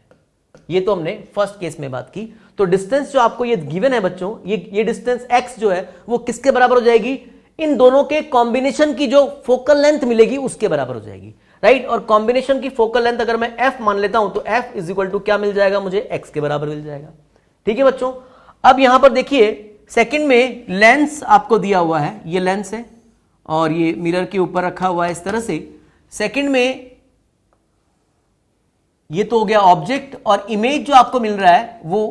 ये तो हमने फर्स्ट केस में बात की। तो डिस्टेंस जो आपको ये गिवन है बच्चों, ये डिस्टेंस x जो है वो किसके बराबर हो जाएगी, इन दोनों के कॉम्बिनेशन की जो फोकल लेंथ मिलेगी उसके बराबर हो जाएगी, राइट। और कॉम्बिनेशन की फोकल लेंथ अगर मैं f मान लेता हूं तो f इज इक्वल टू क्या मिल जाएगा मुझे, x के बराबर मिल जाएगा। ठीक है बच्चों, अब यहां पर देखिए सेकंड में लेंस आपको दिया हुआ है, ये लेंस है और ये मिरर के ऊपर रखा हुआ है इस तरह से। सेकंड में ये तो हो गया ऑब्जेक्ट और इमेज जो आपको मिल रहा है वो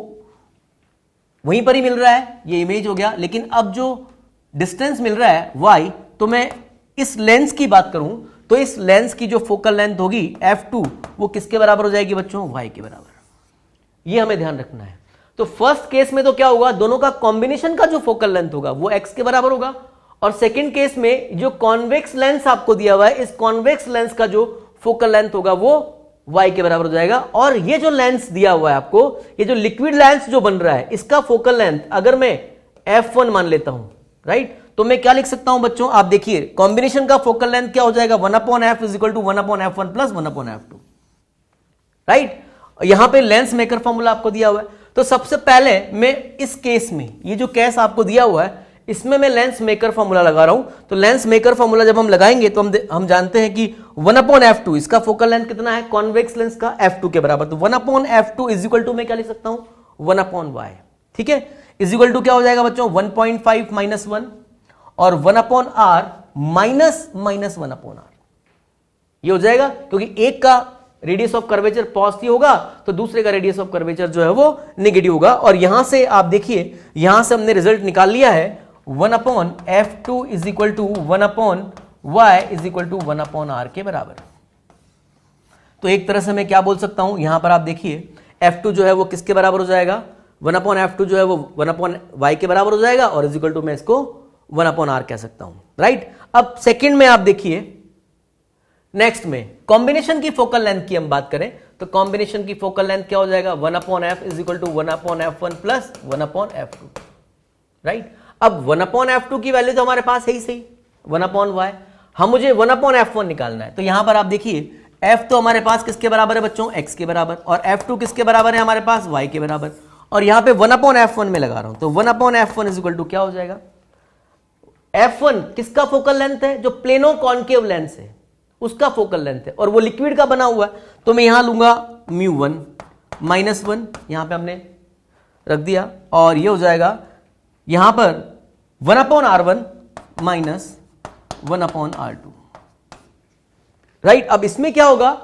वहीं पर ही मिल रहा है, ये इमेज हो गया। लेकिन अब जो डिस्टेंस मिल रहा है y, तो मैं इस लेंस की बात करूं तो इस लेंस की जो फोकल लेंथ होगी f2 वो किसके बराबर हो जाएगी बच्चों, y के बराबर। ये हमें ध्यान रखना है। तो फर्स्ट केस में तो क्या होगा, दोनों का कॉम्बिनेशन का जो फोकल लेंथ होगा वो x के बराबर होगा, और सेकेंड केस में जो कॉन्वेक्स लेंस आपको दिया हुआ है इस कॉन्वेक्स लेंस का जो फोकल लेंथ होगा वो y के बराबर हो जाएगा। और ये जो लेंस दिया हुआ है आपको, ये जो लिक्विड लेंस जो बन रहा है इसका फोकल लेंथ अगर मैं f1 मान लेता हूं, राइट, तो मैं क्या लिख सकता हूं बच्चों, आप देखिए कॉम्बिनेशन का फोकल लेंथ क्या हो जाएगा, 1/f is equal to 1/f1 plus 1/f2, right. यहां पे लेंस मेकर फॉर्मूला आपको दिया हुआ है। तो सबसे पहले मैं इस केस में, ये जो केस आपको दिया हुआ है इसमें मैं लेंस मेकर फॉर्मूला लगा रहा हूं। तो लेंस मेकर फॉर्मूला जब हम लगाएंगे तो हम जानते हैं कि 1/f2 इसका फोकल लेंथ कितना है, कॉन्वेक्स लेंस का f2 के बराबर। तो 1/f2 इज इक्वल टू मैं क्या लिख सकता हूं, 1/y, ठीक है, इज इक्वल टू क्या हो जाएगा बच्चों, 1.5 माइनस 1 और 1/r माइनस 1/r, ये हो जाएगा क्योंकि एक का रेडियस ऑफ कर्वेचर पॉजिटिव होगा तो दूसरे का रेडियस ऑफ कर्वेचर जो है वो नेगेटिव होगा। और यहां से आप देखिए, यहां से हमने रिजल्ट निकाल लिया है 1/f2 is equal to 1/y is equal to 1/r के बराबर। तो एक तरह से मैं क्या बोल सकता हूं, यहां पर आप देखिए f2 जो है वो किसके बराबर हो जाएगा, 1/f2 जो है वो 1/y के बराबर हो जाएगा और इज इक्वल टू मैं इसको 1/r कह सकता हूं, राइट। अब सेकंड में आप देखिए नेक्स्ट में कॉम्बिनेशन की फोकल लेंथ की हम बात करें तो कॉम्बिनेशन की फोकल लेंथ क्या हो जाएगा 1/f is equal to 1/f1 plus 1/f2, right. अब 1/f2 की वैल्यू तो हमारे पास है ही सही 1/y, हम मुझे 1/f1 निकालना है। तो यहां पर आप देखिए f तो हमारे पास किसके बराबर है बच्चों, x के बराबर, और f2 किसके बराबर है हमारे पास, y के बराबर, और यहां पे 1/f1 में लगा रहा हूं तो 1/f1 इज इक्वल टू क्या हो जाएगा, f1 किसका फोकल लेंथ है, जो प्लेनो कॉन्केव लेंस है उसका फोकल लेंथ है, और वो लिक्विड का बना हुआ है, तो मैं यहां लूंगा μ1 -1, यहां पे हमने रख दिया, और ये हो जाएगा यहां पर 1/r1 माइनस 1/r2, राइट। अब इसमें क्या होगा,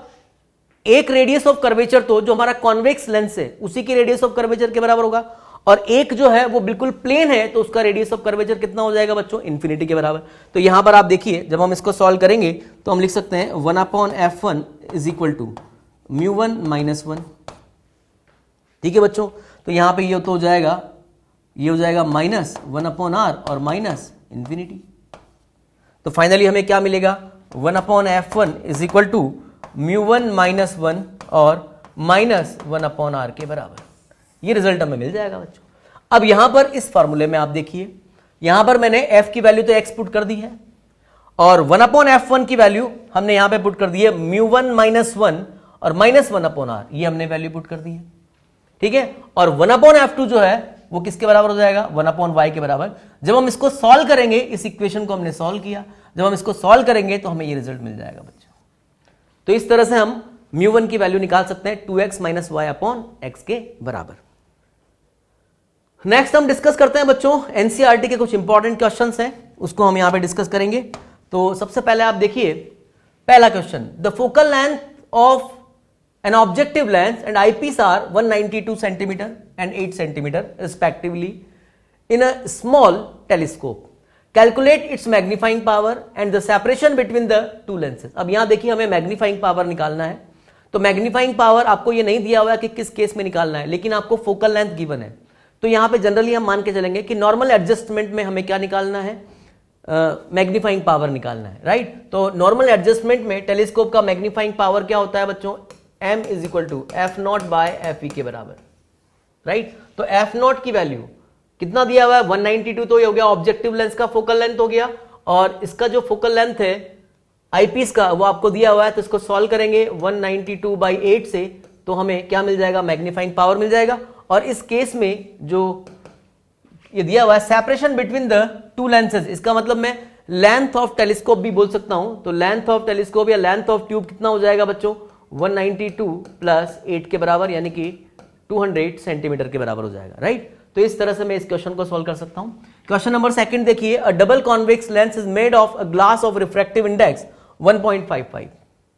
एक रेडियस ऑफ कर्वेचर तो जो हमारा कॉन्वेक्स लेंस है उसी की रेडियस ऑफ कर्वेचर के बराबर होगा, और एक जो है वो बिल्कुल प्लेन है तो उसका रेडियस ऑफ कर्वेचर कितना हो जाएगा बच्चों, इन्फिनिटी के बराबर। तो यहां पर आप देखिए जब हम इसको सॉल्व करेंगे तो हम लिख सकते हैं 1/f1 इज इक्वल टू μ1 -1, ठीक है बच्चों। तो यहां पे ये तो हो जाएगा, ये हो जाएगा -1/r और माइनस इंफिनिटी, तो फाइनली हमें क्या मिलेगा 1/f1 इज इक्वल टू μ1 -1 और -1/r के बराबर, ये रिजल्ट हमें मिल जाएगा बच्चों। अब यहां पर इस फॉर्मूले में आप देखिए, यहां पर मैंने f की वैल्यू तो x पुट कर दी है, और 1/f1 की वैल्यू हमने यहां पे पुट कर दी है μ1 -1 और -1/r, ये हमने वैल्यू पुट कर दी है, ठीक है। और 1/f2 जो है वो किसके बराबर हो जाएगा, 1/y के बराबर। जब हम इसको सॉल्व करेंगे, इस इक्वेशन को हमने सॉल्व किया, जब हम इसको सॉल्व करेंगे तो हमें ये रिजल्ट मिल जाएगा बच्चों। तो इस तरह से हम μ1 की वैल्यू निकाल सकते हैं 2x - y/x के बराबर। नेक्स्ट हम डिस्कस करते हैं बच्चों एनसीईआरटी के कुछ इंपॉर्टेंट क्वेश्चंस हैं, उसको हम यहां पे डिस्कस करेंगे। तो सबसे पहले आप देखिए पहला question, the focal length of an objective lens and eyepiece are 192 centimetre and 8 centimetre respectively in a small telescope, calculate its magnifying power and the separation between the two lenses. अब यहां देखिए हमें मैग्नीफाइंग पावर निकालना है, तो magnifying power आपको ये नहीं दिया हुआ है कि किस केस में निकालना है, लेकिन आपको फोकल लेंथ गिवन है। तो यहां पे जनरली हम मान के चलेंगे कि नॉर्मल एडजस्टमेंट में हमें क्या निकालना है, मैग्नीफाइंग पावर निकालना है, राइट। तो नॉर्मल एडजस्टमेंट में टेलीस्कोप का मैग्नीफाइंग पावर क्या होता है बच्चों, m is equal to f0/fe के बराबर, राइट। तो f0 की वैल्यू कितना दिया हुआ है 192, तो ये हो गया ऑब्जेक्टिव लेंस का फोकल लेंथ हो गया, और इसका जो फोकल लेंथ है आईपीस का वो आपको दिया हुआ है, तो इसको सॉल्व करेंगे 192/8 से, तो हमें क्या मिल जाएगा, मैग्नीफाइंग पावर मिल जाएगा। और इस केस में जो ये दिया हुआ है separation between the two lenses, इसका मतलब मैं लेंथ ऑफ टेलीस्कोप भी बोल सकता हूं, तो लेंथ ऑफ टेलीस्कोप या लेंथ ऑफ ट्यूब कितना हो जाएगा बच्चों 192 + 8 के बराबर, यानी कि 200 सेंटीमीटर के बराबर हो जाएगा, राइट। तो इस तरह से मैं इस क्वेश्चन को सॉल्व कर सकता हूं। क्वेश्चन नंबर सेकंड देखिए, अ double convex lens is made of a glass of refractive index 1.55,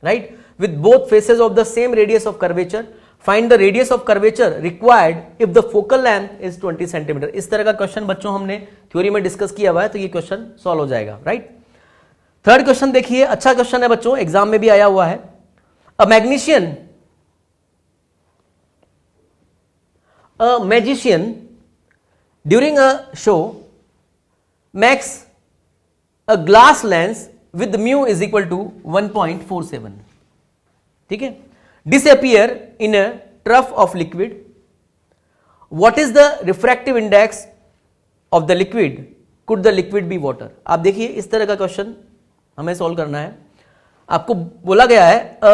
right, with both faces of the same radius of curvature, find the radius of curvature required if the focal length is 20 centimetre. इस तरह का question बच्चों हमने theory में discuss किया हुआ है, तो ये क्वेश्चन सॉल्व हो जाएगा, राइट। थर्ड क्वेश्चन देखिए, अच्छा क्वेश्चन है बच्चों, एग्जाम में भी आया हुआ है। A magician during a show makes a glass lens with mu is equal to 1.47, ठीक है, disappear in a trough of liquid. What is the refractive index of the liquid? Could the liquid be water? आप देखिए इस तरह का question हमें solve करना है। आपको बोला गया है a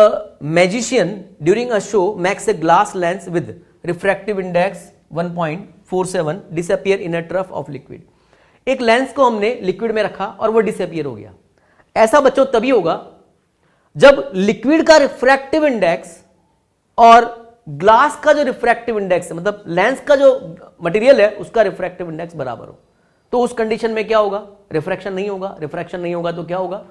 magician during a show makes a glass lens with refractive index 1.47 disappear in a trough of liquid. एक लेंस को हमने लिक्विड में रखा और वो डिसअपियर हो गया। ऐसा बच्चों तभी होगा जब लिक्विड का रिफ्रैक्टिव इंडेक्स और ग्लास का जो रिफ्रैक्टिव इंडेक्स है, मतलब लेंस का जो मटेरियल है उसका रिफ्रैक्टिव इंडेक्स बराबर हो। तो उस कंडीशन में क्या होगा, रिफ्रैक्शन नहीं होगा। रिफ्रैक्शन नहीं होगा तो क्या होगा,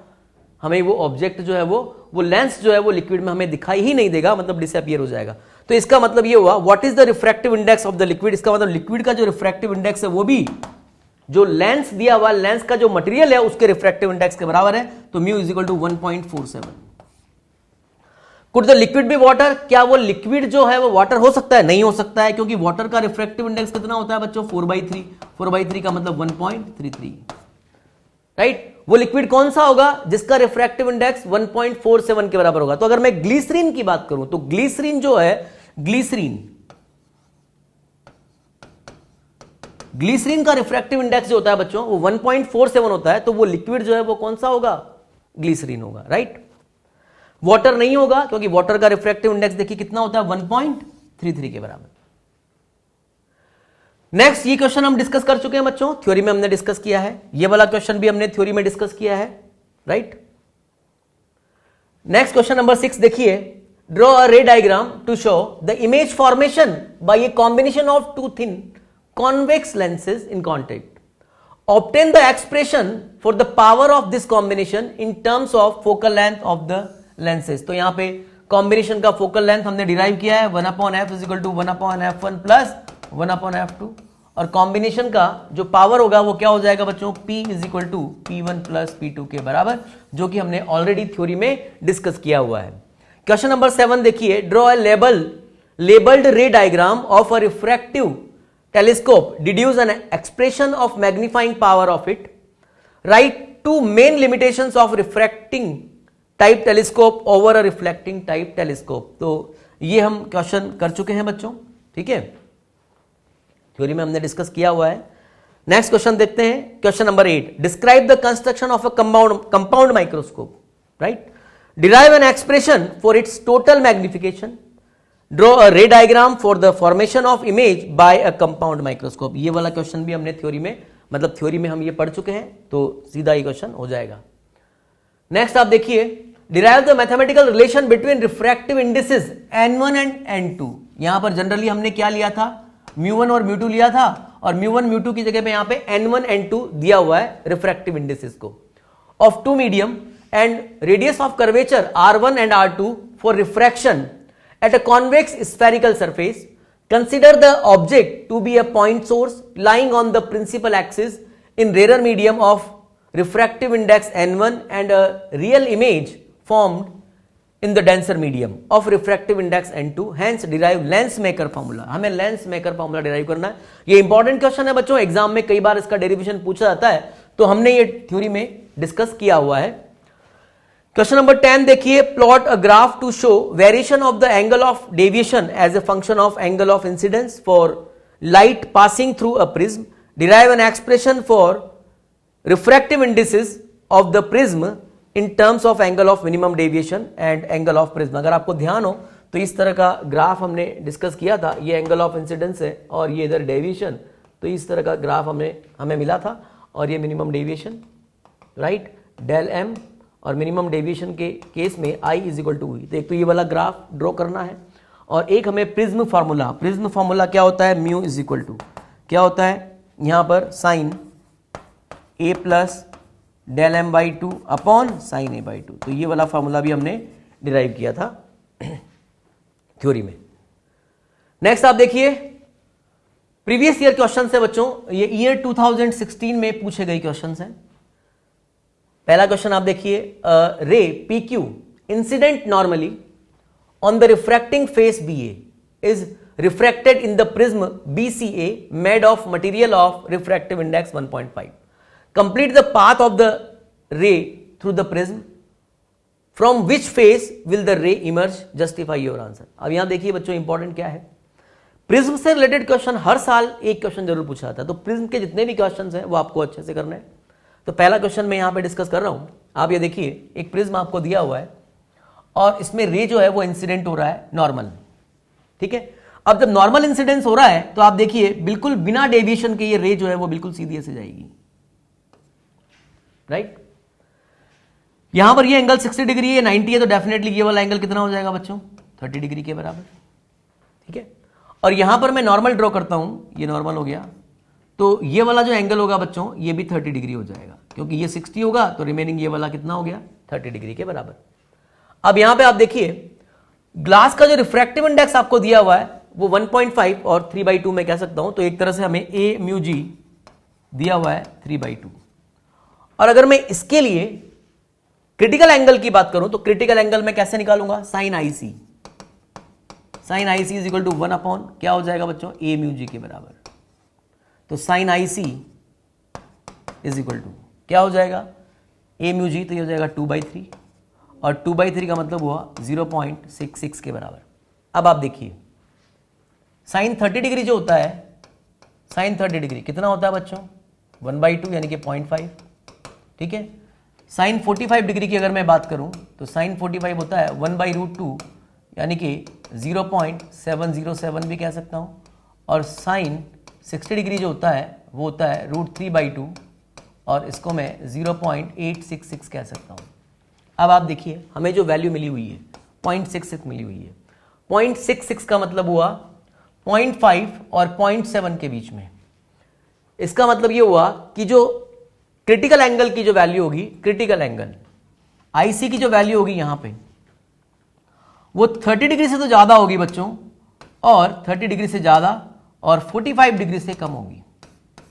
हमें वो ऑब्जेक्ट जो है वो लेंस जो है वो लिक्विड में हमें दिखाई ही नहीं देगा, मतलब डिसअपियर हो जाएगा। तो इसका मतलब ये हुआ what is the refractive index of the liquid, इसका मतलब लिक्विड का जो रिफ्रैक्टिव इंडेक्स है वो भी जो लेंस दिया हुआ लेंस का जो मटेरियल है उसके रिफ्रैक्टिव इंडेक्स के बराबर है। तो mu is equal to 1.47। Could the liquid be water, क्या वो लिक्विड जो है वो वाटर हो सकता है? नहीं हो सकता है, क्योंकि वाटर का रिफ्रैक्टिव इंडेक्स कितना होता है बच्चों 4/3। 4/3 का मतलब 1.33, राइट। वो लिक्विड कौन सा होगा जिसका रिफ्रैक्टिव इंडेक्स 1.47 के बराबर होगा। तो अगर मैं ग्लिसरीन की बात करूं तो ग्लिसरीन जो है, ग्लिसरीन का रिफ्रैक्टिव इंडेक्स जो होता है बच्चों वो 1.47 होता है। तो वो लिक्विड जो है वो कौन सा होगा, ग्लिसरीन होगा, राइट। वाटर नहीं होगा क्योंकि वाटर का रिफ्रैक्टिव इंडेक्स देखिए कितना होता है, 1.33 के बराबर। नेक्स्ट, ये क्वेश्चन हम डिस्कस कर चुके हैं बच्चों, थ्योरी में हमने डिस्कस किया है। ये वाला क्वेश्चन भी हमने थ्योरी में डिस्कस किया है, राइट। नेक्स्ट क्वेश्चन नंबर 6 देखिए, draw a ray diagram to show the image formation by a combination of two thin convex lenses in contact. Obtain the expression for the power of this combination in terms of focal length of the lenses. तो यहां पे combination का focal length हमने derive किया है 1/f = 1/f1 plus 1/f2, और combination का जो पावर होगा वो क्या हो जाएगा बच्चों, P = P1 + P2 के बराबर, जो कि हमने ऑलरेडी थ्योरी में डिस्कस किया हुआ है। क्वेश्चन नंबर 7 देखिए, draw a labelled ray diagram of a refractive telescope, deduce an expression of magnifying power of it, write two main limitations of refracting type telescope over a reflecting type telescope. तो ये हम question कर चुके हैं बच्चों, ठीक है, theory में हमने डिस्कस किया हुआ है। नेक्स्ट क्वेश्चन देखते हैं, question number 8, describe the construction of a compound microscope, right, derive an expression for it's total magnification, draw a ray diagram for the formation of image by a compound microscope. ये वाला question भी हमने theory में, मतलब theory में हम ये पढ़ चुके हैं, तो सीधा ये क्वेश्चन हो जाएगा। नेक्स्ट आप देखिए, derive the mathematical relation between refractive indices n1 and n2। यहां पर जनरली हमने क्या लिया था, μ1 और μ2 लिया था, और μ1 μ2 की जगह पे यहां पे n1 n2 दिया हुआ है रिफ्रैक्टिव इंडिसेस को, of two medium and radius of curvature r1 and r2 for refraction at a convex spherical surface. Consider the object to be a point source lying on the principal axis in rare medium of refractive index n1 and a real image formed in the denser medium of refractive index n2, hence derive lens maker formula। हमें lens maker formula derive करना है। ये important question है बच्चों, exam में कई बार इसका derivation पूछा जाता है, तो हमने ये थ्योरी में डिस्कस किया हुआ है। क्वेश्चन नंबर 10 देखिए, plot a graph to show variation of the angle of deviation as a function of angle of incidence for light passing through a prism, derive an expression for refractive indices of the prism in terms of angle of minimum deviation and angle of prism। अगर आपको ध्यान हो तो इस तरह का graph हमने discuss किया था, ये एंगल ऑफ इंसिडेंस है और ये इधर डेविएशन, तो इस तरह का ग्राफ हमें मिला था, और ये minimum deviation, right, del M, और मिनिमम डेविएशन के केस में I = हुई। तो एक तो ये वाला ग्राफ ड्रॉ करना है, और एक हमें प्रिज्म फार्मूला क्या होता है, μ = क्या होता है यहाँ पर sine a plus del M by 2 upon sine a by 2। तो ये वाला फॉर्मूला भी हमने डिराइव किया था थ्योरी में। नेक्स्ट आप देखिए, प्रीवियस ईयर क्वेश्चन है बच्चों, ये ईयर 2016 में पूछे गए क्वेश्चन हैं। पहला क्वेश्चन आप देखिए, रे PQ incident normally on the refracting face BA is refracted in the prism BCA made of material of refractive index 1.5। Complete the path of the ray through the prism. From which face will the ray emerge? Justify your answer। अब यहां देखिए बच्चों, important क्या है, prism से related question हर साल एक question जरूर पूछा जाता है, तो प्रिज्म के जितने भी क्वेश्चन हैं वो आपको अच्छे से करना है। तो पहला क्वेश्चन मैं यहां पे डिस्कस कर रहा हूं। आप ये देखिए, एक प्रिज्म आपको दिया हुआ है और इसमें रे जो है वो इंसिडेंट हो रहा है नॉर्मल, ठीक है। अब जब नॉर्मल इंसिडेंस हो रहा है तो आप देखिए बिल्कुल बिना डेविएशन के ये रे जो है वो बिल्कुल सीधी ऐसे जाएगी, राइट। यहां पर ये एंगल 60 डिग्री है, 90 है, तो डेफिनेटली ये वाला एंगल कितना हो जाएगा बच्चों, 30 डिग्री के बराबर, ठीक है। और यहां पर मैं नॉर्मल ड्रॉ करता हूं, ये नॉर्मल हो गया, तो ये वाला जो एंगल होगा बच्चों ये भी 30 डिग्री हो जाएगा, क्योंकि ये 60 होगा तो रिमेनिंग ये वाला कितना हो गया, 30 डिग्री के बराबर। अब यहां पे आप देखिए, ग्लास का जो रिफ्रैक्टिव इंडेक्स आपको दिया हुआ है वो 1.5 और 3/2 मैं कह सकता हूं, तो एक तरह से हमें a μg दिया हुआ है 3/2। और अगर मैं इसके लिए क्रिटिकल एंगल की बात करूं तो क्रिटिकल एंगल मैं कैसे निकालूंगा, साइन IC = 1 अपॉन क्या हो जाएगा बच्चों, a μg के बराबर। तो साइन IC = क्या हो जाएगा, ए म्यू जी, तो ये हो जाएगा 2/3 और 2/3 का मतलब हुआ 0.66 के बराबर। अब आप देखिए साइन 30 डिग्री जो होता है, साइन 30 डिग्री कितना होता है बच्चों 1/2 यानी कि 0.5। ठीक है, साइन 45 डिग्री की अगर मैं बात करूं तो साइन 45 होता है 1/√2 यानी कि 0.707 भी कह सकता हूं, और साइन 60 डिग्री जो होता है वो होता है √3/2 और इसको मैं 0.866 कह सकता हूं। अब आप देखिए हमें जो वैल्यू मिली हुई है 0.66 मिली हुई है। 0.66 का मतलब हुआ 0.5 और 0.7 के बीच में। इसका मतलब ये हुआ कि जो क्रिटिकल एंगल की जो वैल्यू होगी, क्रिटिकल एंगल आईसी की जो वैल्यू होगी यहां पे वो 30 डिग्री से तो ज्यादा होगी बच्चों, और 30 डिग्री से ज्यादा और 45 डिग्री से कम होगी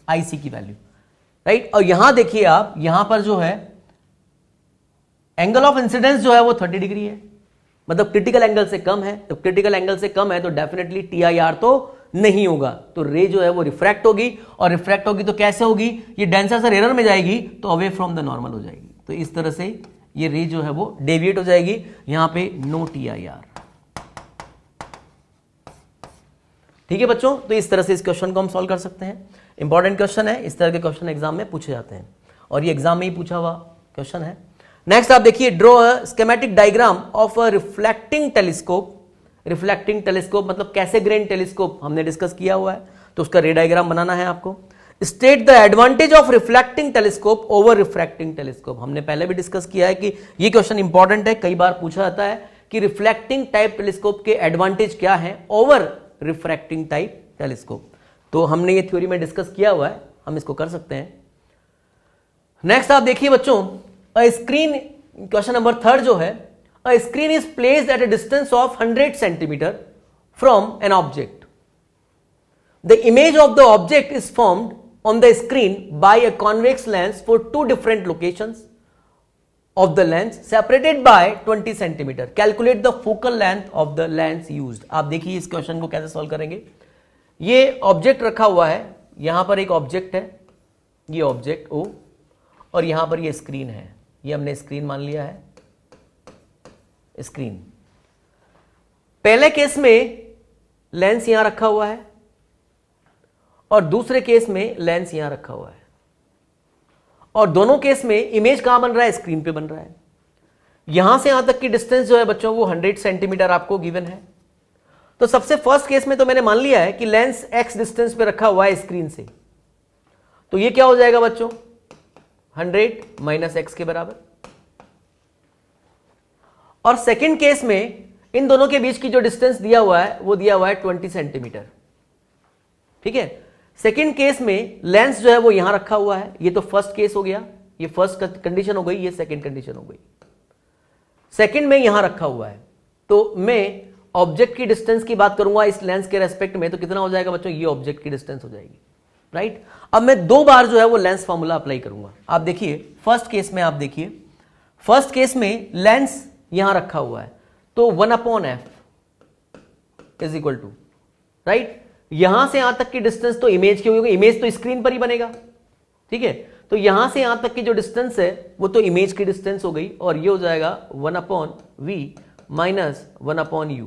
आईसी की वैल्यू, राइट। और यहां देखिए आप, यहां पर जो है एंगल ऑफ इंसिडेंस जो है वो 30 डिग्री है, मतलब क्रिटिकल एंगल से कम है। तो क्रिटिकल एंगल से कम है तो डेफिनेटली टीआईआर तो नहीं होगा, तो रे जो है वो रिफ्रैक्ट होगी, और रिफ्रैक्ट होगी तो कैसे होगी, ये डेंसर से रेयर में जाएगी तो अवे फ्रॉम द नॉर्मल हो जाएगी। तो इस तरह से ये रे जो है वो डेविएट हो जाएगी, यहां पे नो टीआईआर। ठीक है बच्चों, तो इस तरह से इस क्वेश्चन को हम सॉल्व कर सकते हैं। इंपॉर्टेंट क्वेश्चन है, इस तरह के क्वेश्चन एग्जाम में पूछे जाते हैं और ये एग्जाम में ही पूछा हुआ क्वेश्चन है। नेक्स्ट आप देखिए, draw a schematic diagram of a reflecting telescope. Reflecting telescope मतलब कैसे ग्रेन टेलीस्कोप हमने डिस्कस किया हुआ है, तो उसका रे डायग्राम बनाना है आपको। State the advantage of reflecting telescope over refracting telescope. हमने पहले भी डिस्कस किया है कि ये क्वेश्चन इंपॉर्टेंट है, कई बार पूछा जाता है कि रिफ्लेक्टिंग टाइप टेलीस्कोप के एडवांटेज क्या है ओवर रिफ्रैक्टिंग टाइप टेलीस्कोप। तो हमने ये थ्योरी में डिस्कस किया हुआ है, हम इसको कर सकते हैं। नेक्स्ट आप देखिए बच्चों, अ स्क्रीन, क्वेश्चन नंबर 3 जो है, a screen is placed at a distance of 100 centimetre from an object. The image of the object is formed on the screen by a convex lens for 2 different locations of the lens separated by 20 centimeter. Calculate the focal length of the lens used. आप देखिए इस question को कैसे solve करेंगे। ये object रखा हुआ है, यहां पर एक ऑब्जेक्ट है, ये ऑब्जेक्ट O, और यहां पर ये स्क्रीन है, ये हमने स्क्रीन मान लिया है, स्क्रीन। पहले केस में लेंस यहां रखा हुआ है और दूसरे केस में लेंस यहां रखा हुआ है, और दोनों केस में इमेज कहां बन रहा है, स्क्रीन पे बन रहा है। यहां से यहां तक की डिस्टेंस जो है बच्चों वो 100 सेंटीमीटर आपको गिवन है। तो सबसे फर्स्ट केस में तो मैंने मान लिया है कि लेंस x डिस्टेंस पे रखा हुआ है स्क्रीन से, तो ये क्या हो जाएगा बच्चों 100 माइनस x के बराबर। और सेकेंड केस में इन दोनों के बीच की जो डिस्टेंस दिया हुआ है वो दिया हुआ है 20 सेंटीमीटर। ठीक है, सेकेंड केस में लेंस जो है वो यहां रखा हुआ है, ये तो फर्स्ट केस हो गया, ये फर्स्ट कंडीशन हो गई, ये सेकेंड कंडीशन हो गई। सेकेंड में यहां रखा हुआ है, तो मैं ऑब्जेक्ट की डिस्टेंस की बात करूंगा इस लेंस के रेस्पेक्ट में, तो कितना हो जाएगा बच्चों, ये ऑब्जेक्ट की डिस्टेंस हो जाएगी, राइट। अब मैं 2 बार जो है वो लेंस फॉर्मूला अप्लाई करूंगा। आप देखिए फर्स्ट केस में, आप देखिए फर्स्ट केस में लेंस यहां रखा हुआ है, तो 1/f is equal to, right, यहां से यहां तक की डिस्टेंस तो इमेज की होगी, इमेज तो स्क्रीन पर ही बनेगा। ठीक है, तो यहां से यहां तक की जो डिस्टेंस है वो तो इमेज की डिस्टेंस हो गई, और ये हो जाएगा 1/v माइनस 1/u।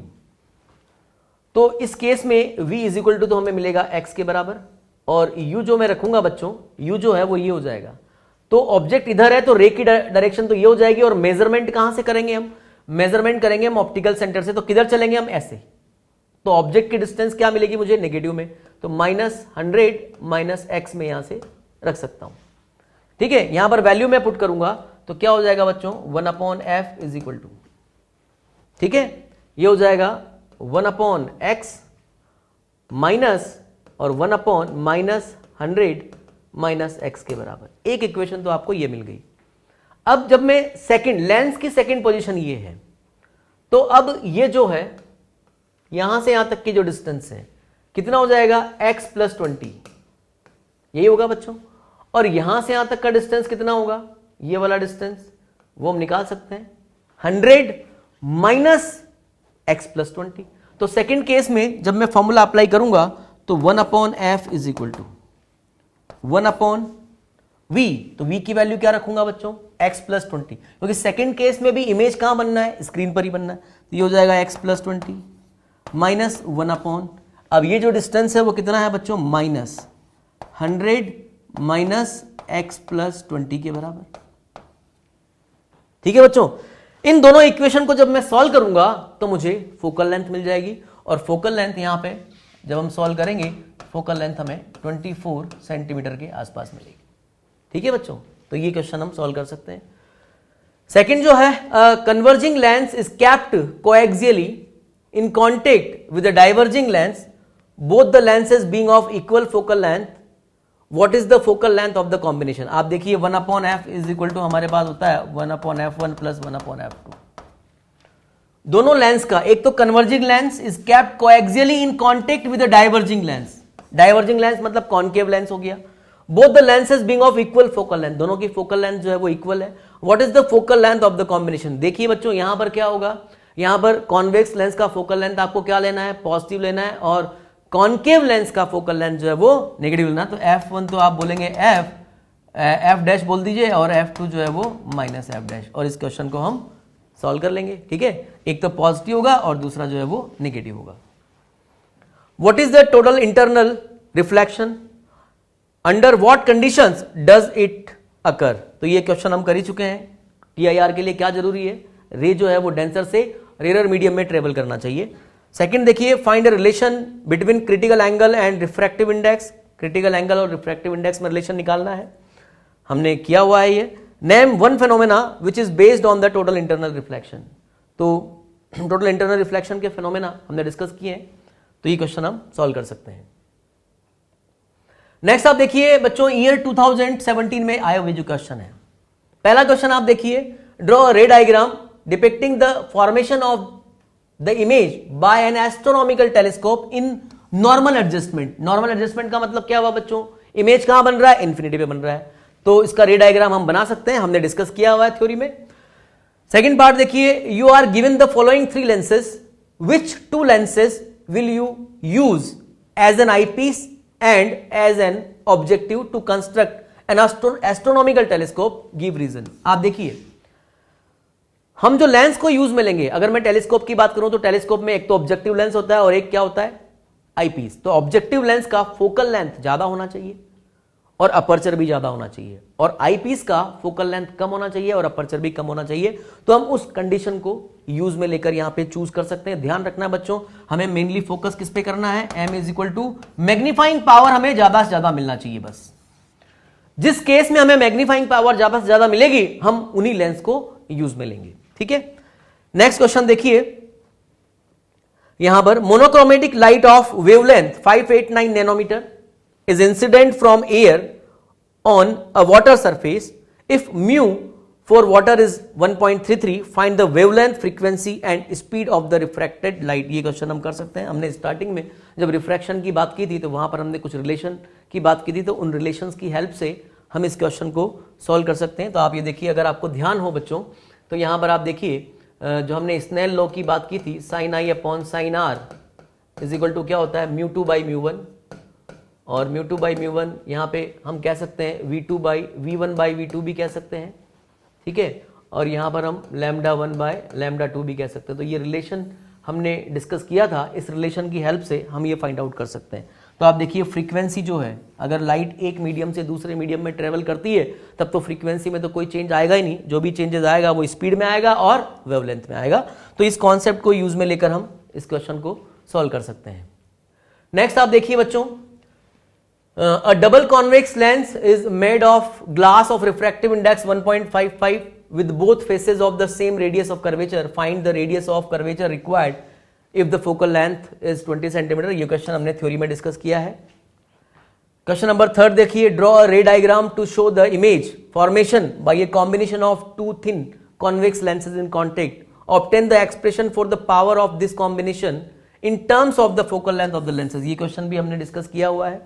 तो इस केस में v इज इक्वल टू तो हमें मिलेगा x के बराबर, और u जो मैं रखूंगा बच्चों, u जो है वो ये हो जाएगा। तो ऑब्जेक्ट इधर है तो रे की डायरेक्शन तो ये हो जाएगी, और मेजरमेंट कहां से करेंगे हम, मेजरमेंट करेंगे हम ऑप्टिकल सेंटर से, तो किधर चलेंगे हम, ऐसे। तो ऑब्जेक्ट की डिस्टेंस क्या मिलेगी मुझे, नेगेटिव में, तो -100 माइनस x में यहां से रख सकता हूं। ठीक है, यहां पर वैल्यू में पुट करूंगा तो क्या हो जाएगा बच्चों 1/f इज इक्वल टू, ठीक है, ये हो जाएगा 1/x माइनस और 1/-100 माइनस x के बराबर। एक इक्वेशन तो आपको ये मिल गई। अब जब मैं सेकंड, लेंस की सेकंड पोजीशन ये है, तो अब ये जो है यहां से यहां तक की जो डिस्टेंस है कितना हो जाएगा, x + 20, यही होगा बच्चों। और यहां से यहां तक का डिस्टेंस कितना होगा, ये वाला डिस्टेंस, वो हम निकाल सकते हैं 100 माइनस x + 20। तो सेकंड केस में जब मैं फॉर्मूला अप्लाई करूंगा तो 1/f is equal to 1/v, तो v की वैल्यू क्या रखूंगा बच्चों, x प्लस 20, क्योंकि सेकेंड केस में भी इमेज कहां बनना है, स्क्रीन पर ही बनना है, तो ये हो जाएगा x प्लस 20 माइनस 1 अब ये जो डिस्टेंस है वो कितना है बच्चों, -100 माइनस x प्लस 20 के बराबर। ठीक है बच्चों, इन दोनों इक्वेशन को जब मैं सॉल्व करूंगा तो मुझे फोकल लेंथ मिल जाएगी, और फोकल लेंथ यहां पे जब हम सॉल्व करेंगे फोकल लेंथ हमें 24 सेंटीमीटर के आसपास मिलेगी। ठीक है बच्चों, तो ये क्वेश्चन हम सॉल्व कर सकते हैं। सेकंड जो है, converging lens is capped coaxially in contact with the diverging lens, both the lenses being of equal focal length, what is the focal length of the combination. आप देखिए 1/f इज इक्वल टू हमारे पास होता है 1/f1 plus 1/f2। दोनों lens का, एक तो converging lens is capped coaxially in contact with the diverging lens, diverging lens मतलब कॉन्केव लेंस हो गया, both the lenses being of equal focal length, दोनों की फोकल लेंथ जो है वो इक्वल है। What is the focal length of the combination. देखिए बच्चों यहां पर क्या होगा, यहां पर कॉन्वेक्स लेंस का फोकल लेंथ आपको क्या लेना है, पॉजिटिव लेना है, और कॉन्केव लेंस का फोकल लेंथ जो है वो नेगेटिव लेना। तो f1 तो आप बोलेंगे f डैश बोल दीजिए, और f2 जो है वो माइनस f डैश, और इस क्वेश्चन को हम सॉल्व कर लेंगे। ठीक है, एक तो पॉजिटिव होगा और दूसरा जो है वो नेगेटिव होगा। What is the total internal reflection, under what conditions does it occur. तो ये क्वेश्चन हम कर ही चुके हैं। टीआईआर के लिए क्या जरूरी है, रे जो है वो डेंसर से रेयर मीडियम में ट्रेवल करना चाहिए। सेकंड देखिए, find a relation between critical angle and refractive index, critical angle और रिफ्रैक्टिव इंडेक्स में रिलेशन निकालना है, हमने किया हुआ है ये। Name one phenomena which is based on the total internal reflection, तो टोटल इंटरनल रिफ्लेक्शन के फेनोमेना हमने डिस्कस किए हैं, तो ये क्वेश्चन हम सॉल्व कर सकते हैं। नेक्स्ट आप देखिए बच्चों, ईयर 2017 में आए हुए जो क्वेश्चन है, पहला क्वेश्चन आप देखिए, draw a ray diagram depicting the formation of the image by N astronomical telescope in normal adjustment. Normal adjustment का मतलब क्या हुआ बच्चों, इमेज कहां बन रहा है, इन्फिनिटी पे बन रहा है, तो इसका रे डायग्राम हम बना सकते हैं, हमने डिस्कस किया हुआ है थ्योरी में। सेकंड पार्ट देखिए, you are given the following 3 lenses, which 2 lenses will you use as an eyepiece and as an objective to construct an astronomical telescope, give reason। आप देखिए हम जो लेंस को यूज में लेंगे, अगर मैं टेलीस्कोप की बात करूं तो टेलीस्कोप में एक तो ऑब्जेक्टिव लेंस होता है और एक क्या होता है, आईपीस। तो ऑब्जेक्टिव लेंस का फोकल लेंथ ज्यादा होना चाहिए और अपर्चर भी ज्यादा होना चाहिए, और आईपीस का फोकल लेंथ कम होना चाहिए और अपर्चर भी कम होना चाहिए। तो हम उस कंडीशन को यूज में लेकर यहां पे चूज कर सकते हैं। ध्यान रखना बच्चों, हमें मेनली फोकस किस पे करना है, m is equal to magnifying power हमें ज्यादा से ज्यादा मिलना चाहिए। बस जिस केस में हमें मैग्नीफाइंग पावर ज्यादा से ज्यादा मिलेगी हम उन्हीं लेंस को यूज में लेंगे। ठीक है, नेक्स्ट क्वेश्चन देखिए, यहां पर monochromatic light of wavelength 589 nanometre is incident from air on a water surface. If mu for water is 1.33, find the wavelength, frequency and speed of the refracted light। ये question हम कर सकते हैं। हमने starting में जब रिफ्रैक्शन की बात की थी तो वहां पर हमने कुछ रिलेशन की बात की थी, तो उन रिलेशंस की हेल्प से हम इस क्वेश्चन को सॉल्व कर सकते हैं। तो आप ये देखिए, अगर आपको ध्यान हो बच्चों, तो यहां पर आप देखिए जो हमने स्नेल लॉ की बात की थी, sin i अपॉन sin r is equal to क्या होता है, μ2 बाई μ1, और μ2 बाई μ1 यहाँ पे हम कह सकते हैं v2 by v1 by v2 भी कह सकते हैं। ठीक है, और यहाँ पर हम λ1 बाय λ2 भी कह सकते हैं। तो ये रिलेशन हमने डिस्कस किया था, इस रिलेशन की हेल्प से हम ये फाइंड आउट कर सकते हैं। तो आप देखिए फ्रीक्वेंसी जो है, अगर लाइट एक मीडियम से दूसरे मीडियम में ट्रेवल करती है तब तो फ्रीक्वेंसी में तो कोई चेंज आएगा ही नहीं, जो भी चेंजेस आएगा वो स्पीड में आएगा और वेवलेंथ में आएगा। तो इस कॉन्सेप्ट को यूज में लेकर हम इस क्वेश्चन को सॉल्व कर सकते हैं। नेक्स्ट आप देखिए बच्चों, a double convex lens is made of glass of refractive index 1.55 with both faces of the same radius of curvature. Find the radius of curvature required if the focal length is 20 cm। ये question हमने theory में discuss किया है। Question number 3 देखिए, draw a ray diagram to show the image formation by a combination of 2 thin convex lenses in contact. Obtain the expression for the power of this combination in terms of the focal length of the lenses। ये question भी हमने discuss किया हुआ है।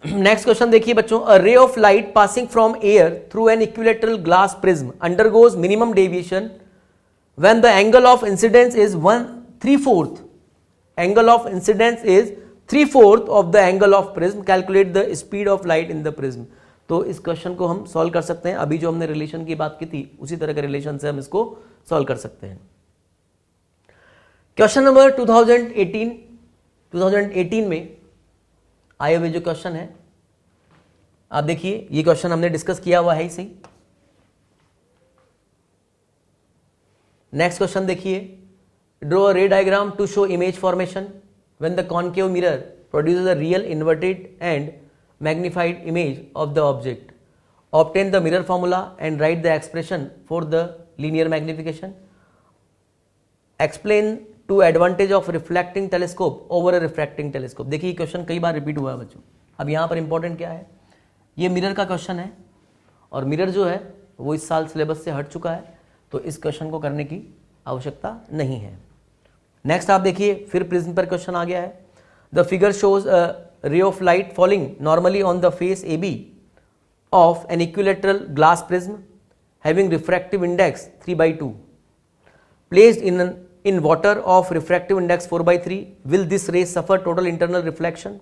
Next question देखिए बच्चों, a ray of light passing from air through an equilateral glass prism undergoes minimum deviation when the angle of incidence is 1/3 angle of incidence is 3/4 of the angle of prism, calculate the speed of light in the prism. तो इस question को हम solve कर सकते हैं। अभी जो हमने रिलेशन की बात की थी उसी तरह के रिलेशन से हम इसको सॉल्व कर सकते हैं। क्वेश्चन नंबर 2018 में आए हुए जो क्वेश्चन है, आप देखिए, ये क्वेश्चन हमने डिस्कस किया हुआ है इसे। नेक्स्ट क्वेश्चन देखिए, draw a ray diagram to show image formation when the concave mirror produces a real inverted and magnified image of the object. Obtain the mirror formula and write the expression for the linear magnification. Explain two advantage of reflecting telescope over a refracting telescope. देखिए question कई बार repeat हुआ है बच्चों। अब यहां पर important क्या है, ये मिरर का क्वेश्चन है और मिरर जो है वो इस साल सिलेबस से हट चुका है, तो इस क्वेश्चन को करने की आवश्यकता नहीं है। नेक्स्ट आप देखिए, फिर प्रिज्म पर क्वेश्चन आ गया है। The figure shows a ray of light falling normally on the face AB of N equilateral glass prism having refractive index 3/2 placed in water of refractive index 4/3, will this ray suffer total internal reflection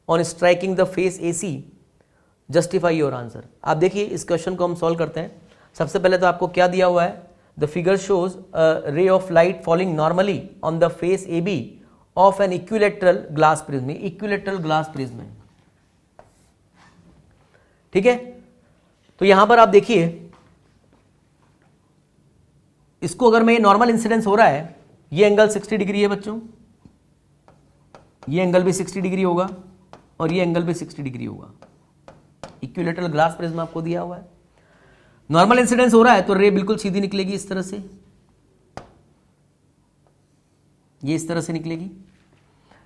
on striking the face AC? Justify your answer। आप देखिए इस question को हम solve करते हैं। सबसे पहले तो आपको क्या दिया हुआ है, the figure shows a ray of light falling normally on the face AB of N equilateral glass prism. Equilateral glass prism है, ठीक है। तो यहां पर आप देखिए, इसको अगर मैं नॉर्मल इंसिडेंस हो रहा है, ये एंगल 60 डिग्री है बच्चों, ये एंगल भी 60 डिग्री होगा और ये एंगल भी 60 डिग्री होगा। इक्विलेटरल ग्लास प्रिज्म आपको दिया हुआ है, नॉर्मल इंसिडेंस हो रहा है तो रे बिल्कुल सीधी निकलेगी इस तरह से, ये इस तरह से निकलेगी।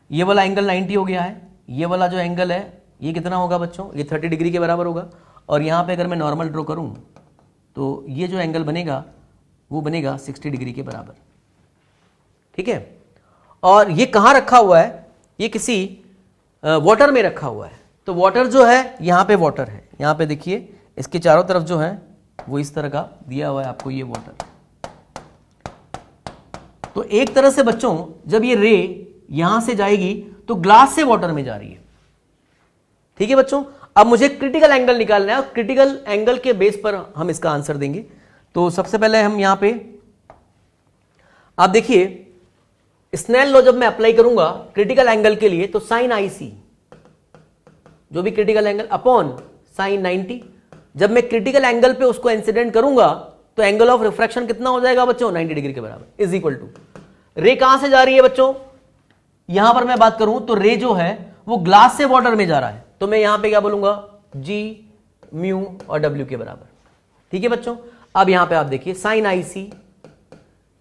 ये वाला एंगल 90 हो गया है, ये वाला जो एंगल है ये कितना होगा बच्चों, ये 30 डिग्री के बराबर होगा। और यहां पे अगर मैं नॉर्मल ड्रॉ करूं तो ये जो एंगल बनेगा वो बनेगा 60 डिग्री के बराबर, ठीक है। और ये कहां रखा हुआ है, ये किसी वाटर में रखा हुआ है। तो वाटर जो है, यहां पे वाटर है, यहां पे देखिए इसके चारों तरफ जो है वो इस तरह का दिया हुआ है आपको, ये वाटर। तो एक तरह से बच्चों जब ये रे यहां से जाएगी तो ग्लास से वाटर में जा रही है, ठीक है बच्चों। अब मुझे क्रिटिकल एंगल निकालना है और क्रिटिकल एंगल के बेस पर हम इसका आंसर देंगे। तो सबसे पहले हम यहां पे आप देखिए, स्नेल लॉ जब मैं अप्लाई करूंगा क्रिटिकल एंगल के लिए तो साइन IC, जो भी क्रिटिकल एंगल अपॉन साइन 90, जब मैं क्रिटिकल एंगल पे उसको इंसिडेंट करूंगा तो एंगल ऑफ रिफ्रैक्शन कितना हो जाएगा बच्चों, 90 डिग्री के बराबर, इज इक्वल टू रे कहां से जा रही है बच्चों, यहां पर मैं बात करूं तो रे जो है वो ग्लास से वाटर में जा रहा है, तो मैं यहां पे क्या बोलूंगा, G म्यू और W के बराबर, ठीक है बच्चों। अब यहां पे आप देखिए साइन IC,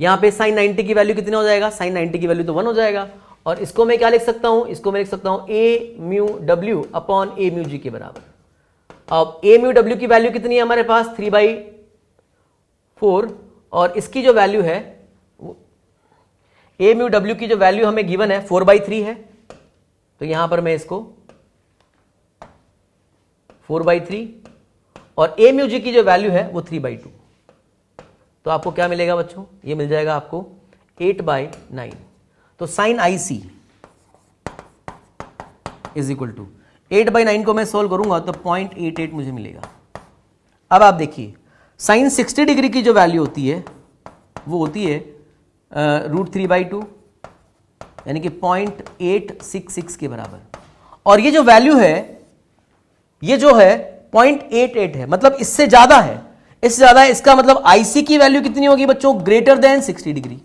यहां पे साइन 90 की वैल्यू कितना हो जाएगा, साइन 90 की वैल्यू तो 1 हो जाएगा। और इसको मैं क्या लिख सकता हूं, इसको मैं लिख सकता हूं A mu W upon A mu G के बराबर। अब A म्यू W की वैल्यू कितनी है हमारे पास, 3/4, और इसकी जो वैल्यू है A म्यू W की जो वैल्यू हमें गिवन है 4/3 है, तो यहां पर मैं इसको 4/3 और A म्यू G की जो वैल्यू है वो 3/2, तो आपको क्या मिलेगा बच्चों, ये मिल जाएगा आपको 8/9। तो sine IC is equal to 8/9 को मैं सोल्व करूंगा तो 0.88 मुझे मिलेगा। अब आप देखिए साइन 60 डिग्री की जो वैल्यू होती है वो होती है √3/2, यानी कि 0.866 के बराबर। और ये जो वैल्यू है ये जो है 0.88 है, मतलब इससे ज्यादा है, इससे ज्यादा है। इसका मतलब IC की वैल्यू कितनी होगी बच्चों, ग्रेटर देन 60 डिग्री,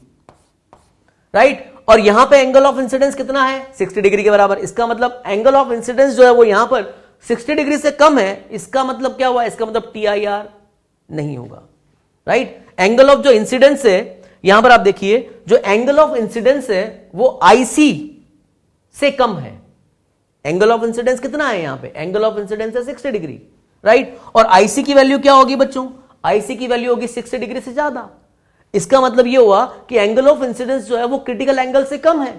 राइट। और यहां पे एंगल ऑफ इंसिडेंस कितना है, 60 डिग्री के बराबर। इसका मतलब एंगल ऑफ इंसिडेंस जो है वो यहां पर 60 डिग्री से कम है। इसका मतलब क्या हुआ, इसका मतलब TIR नहीं होगा, राइट। एंगल ऑफ जो इंसिडेंस है यहां पर आप देखिए, जो एंगल ऑफ इंसिडेंस है वो IC से कम है। एंगल ऑफ इंसिडेंस कितना है यहां पे, एंगल ऑफ इंसिडेंस है 60 डिग्री, राइट। और IC की वैल्यू क्या होगी बच्चों, IC की वैल्यू होगी 60 डिग्री से ज्यादा। इसका मतलब यह हुआ कि एंगल ऑफ इंसिडेंस जो है वो क्रिटिकल एंगल से कम है।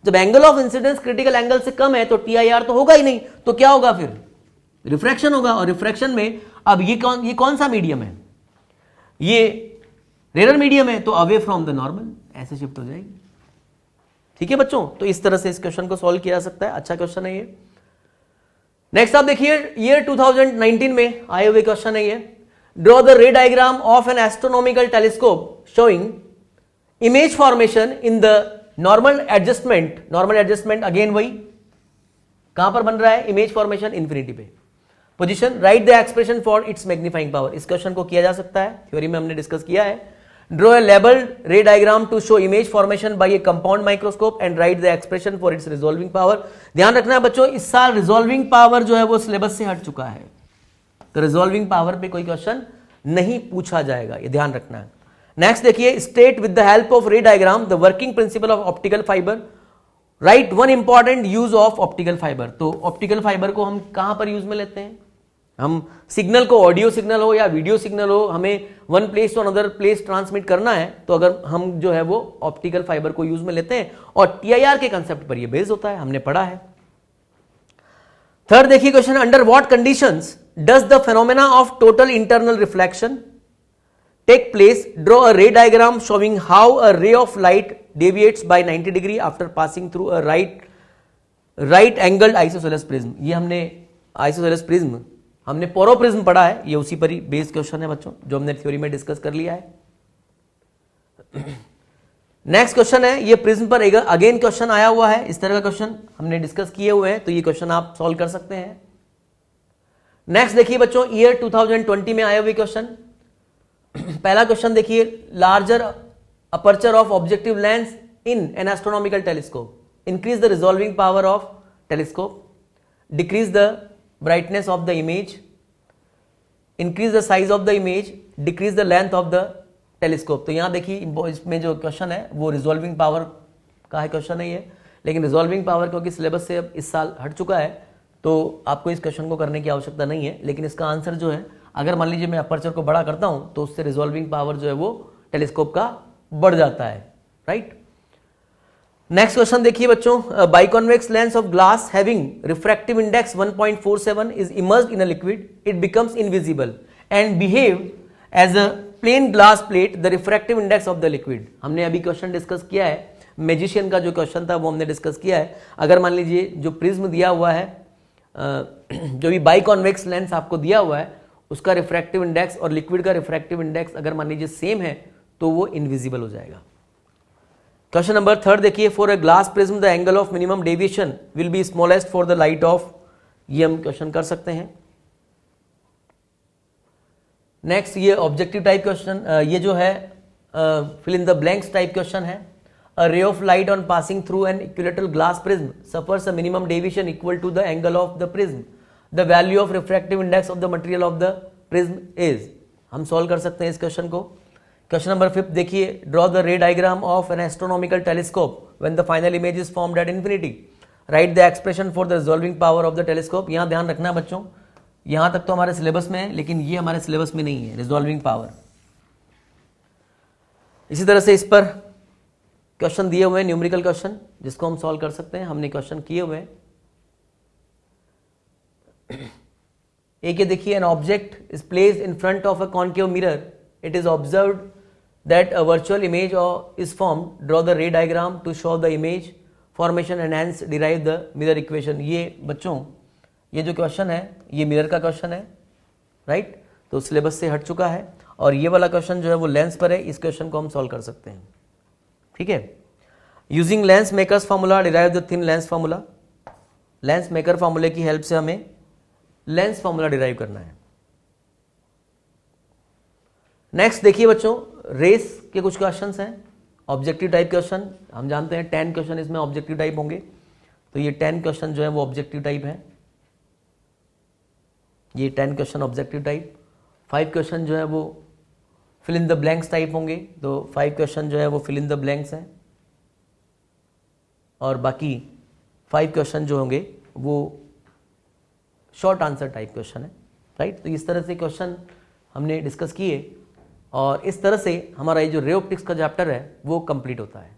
जब angle of incidence critical angle से कम है तो TIR तो होगा ही नहीं, तो क्या होगा फिर, रिफ्रैक्शन होगा। और रिफ्रैक्शन में अब ये कौन सा मीडियम है, ये रेयर मीडियम है, तो अवे फ्रॉम द नॉर्मल ऐसे शिफ्ट हो जाएगी, ठीक है बच्चों। तो इस तरह से इस क्वेश्चन को सॉल्व किया जा सकता है, अच्छा क्वेश्चन है ये। नेक्स्ट आप देखिए ईयर 2019 में आए हुए क्वेश्चन है ये, ड्रॉ द रे diagram of N astronomical telescope showing image formation in the normal adjustment again वही कहां पर बन रहा है, इमेज फॉर्मेशन इन्फिनिटी पे। Position, right the expression for it's magnifying power. इस क्वेश्चन को किया जा सकता है, थ्योरी में हमने डिस्कस किया है। Draw a labelled ray diagram to show image formation by a compound microscope and write the expression for its resolving power. ध्यान रखना है बच्चों, इस साल रिजॉल्विंग पावर जो है वो सिलेबस से हट चुका है, तो रिजॉल्विंग पावर पे कोई क्वेश्चन नहीं पूछा जाएगा, ये ध्यान रखना है। नेक्स्ट देखिए, state with the help of रे diagram the working principle of optical fibre. Right one important use of optical fibre. तो ऑप्टिकल फाइबर को हम कहां पर यूज में लेते हैं, हम सिग्नल को, ऑडियो सिग्नल हो या वीडियो सिग्नल हो, हमें one place to another place transmit करना है, तो अगर हम जो है वो ऑप्टिकल फाइबर को यूज में लेते हैं, और टीआईआर के कंसेप्ट पर ये बेस होता है, हमने पढ़ा है। थर्ड देखिए question, under what conditions does the phenomena of total internal reflection take place, draw a ray diagram showing how a ray of light deviates by 90 degree after passing through a right angled isosceles prism. ये हमने isosceles prism, हमने पोरो prism पढ़ा है, ये उसी पर ही based question है बच्चों, जो हमने थ्योरी में डिस्कस कर लिया है। नेक्स्ट क्वेश्चन है, ये प्रिज्म पर अगेन क्वेश्चन आया हुआ है, इस तरह का क्वेश्चन हमने डिस्कस किए हुए हैं, तो ये क्वेश्चन आप सॉल्व कर सकते हैं। नेक्स्ट देखिए बच्चों, ईयर 2020 में आए हुए क्वेश्चन। पहला क्वेश्चन देखिए, larger aperture of objective lens in an astronomical telescope, increase the resolving power of telescope, decrease the brightness of the image, increase the size of the image, decrease the length of the telescope। तो यहां देखिए इसमें जो question है वो resolving power का है question है ये, लेकिन रिजॉल्विंग पावर क्योंकि सिलेबस से अब इस साल हट चुका है, तो आपको इस क्वेश्चन को करने की आवश्यकता नहीं है। लेकिन इसका आंसर जो है, अगर मान लीजिए मैं अपर्चर को बड़ा करता हूं तो उससे रिजॉल्विंग पावर जो है वो टेलीस्कोप का बढ़ जाता है, राइट। नेक्स्ट क्वेश्चन देखिए बच्चों, biconvex lens of glass having refractive index 1.47 is emerged in a liquid, it becomes invisible and behave as a plane glass plate, the refractive index of the liquid. हमने अभी question discuss किया है, magician का जो question था वो हमने discuss किया है। अगर मान लीजिए जो प्रिज्म दिया हुआ है, जो भी बाइकॉन्वेक्स लेंस आपको दिया हुआ है, उसका रिफ्रैक्टिव इंडेक्स और लिक्विड का रिफ्रैक्टिव इंडेक्स अगर मान लीजिए सेम है, तो वो इनविजिबल हो जाएगा। क्वेश्चन नंबर थर्ड देखिए, for a glass prism the angle of minimum deviation will be smallest for the light of, ये हम क्वेश्चन कर सकते हैं। नेक्स्ट ये ऑब्जेक्टिव टाइप क्वेश्चन, ये जो है fill in the blanks type question है। A ray of light on passing through an equilateral glass prism suffers a minimum deviation equal to the angle of the prism, the value of refractive index of the material of the prism is. हम solve कर सकते हैं इस question को। Question number 5 देखिए, draw the रे diagram of N astronomical telescope when the final image is formed at infinity, right the expression for the resolving power of the telescope. यहां ध्यान रखना है बच्चों, यहां तक तो हमारे सिलेबस में है, लेकिन ये हमारे सिलेबस में नहीं है, रिजॉल्विंग पावर। इसी तरह से इस पर क्वेश्चन दिए हुए हैं, न्यूमेरिकल क्वेश्चन, जिसको हम सॉल्व कर सकते हैं, हमने क्वेश्चन किए हुए हैं। एक ये देखिए, an object is placed in front of a concave mirror, it is observed that a virtual image is formed, draw the ray diagram to show the image formation and hence derive the mirror equation। ये बच्चों, ये जो question है ये mirror का question है, right, तो syllabus से हट चुका है। और ये वाला क्वेश्चन जो है वो लेंस पर है, इस क्वेश्चन को हम सॉल्व कर सकते हैं, ठीक है। Using lens makers formula derive the thin lens formula, lens maker फार्मूले की हेल्प से हमें लेंस फार्मूला डिराइव करना है। नेक्स्ट देखिए बच्चों, रेस के कुछ क्वेश्चंस हैं, ऑब्जेक्टिव टाइप क्वेश्चन। हम जानते हैं 10 क्वेश्चन इसमें ऑब्जेक्टिव टाइप होंगे, तो ये 10 क्वेश्चन जो है वो ऑब्जेक्टिव टाइप है। ये 10 क्वेश्चन ऑब्जेक्टिव टाइप, 5 क्वेश्चन जो है वो fill in the blanks type होंगे, तो 5 क्वेश्चन जो है वो फिल इन द ब्लैंक्स हैं, और बाकी 5 क्वेश्चन जो होंगे वो शॉर्ट आंसर टाइप क्वेश्चन है, राइट। तो इस तरह से क्वेश्चन हमने डिस्कस किए, और इस तरह से हमारा ये जो रे ऑप्टिक्स का चैप्टर है वो कंप्लीट होता है।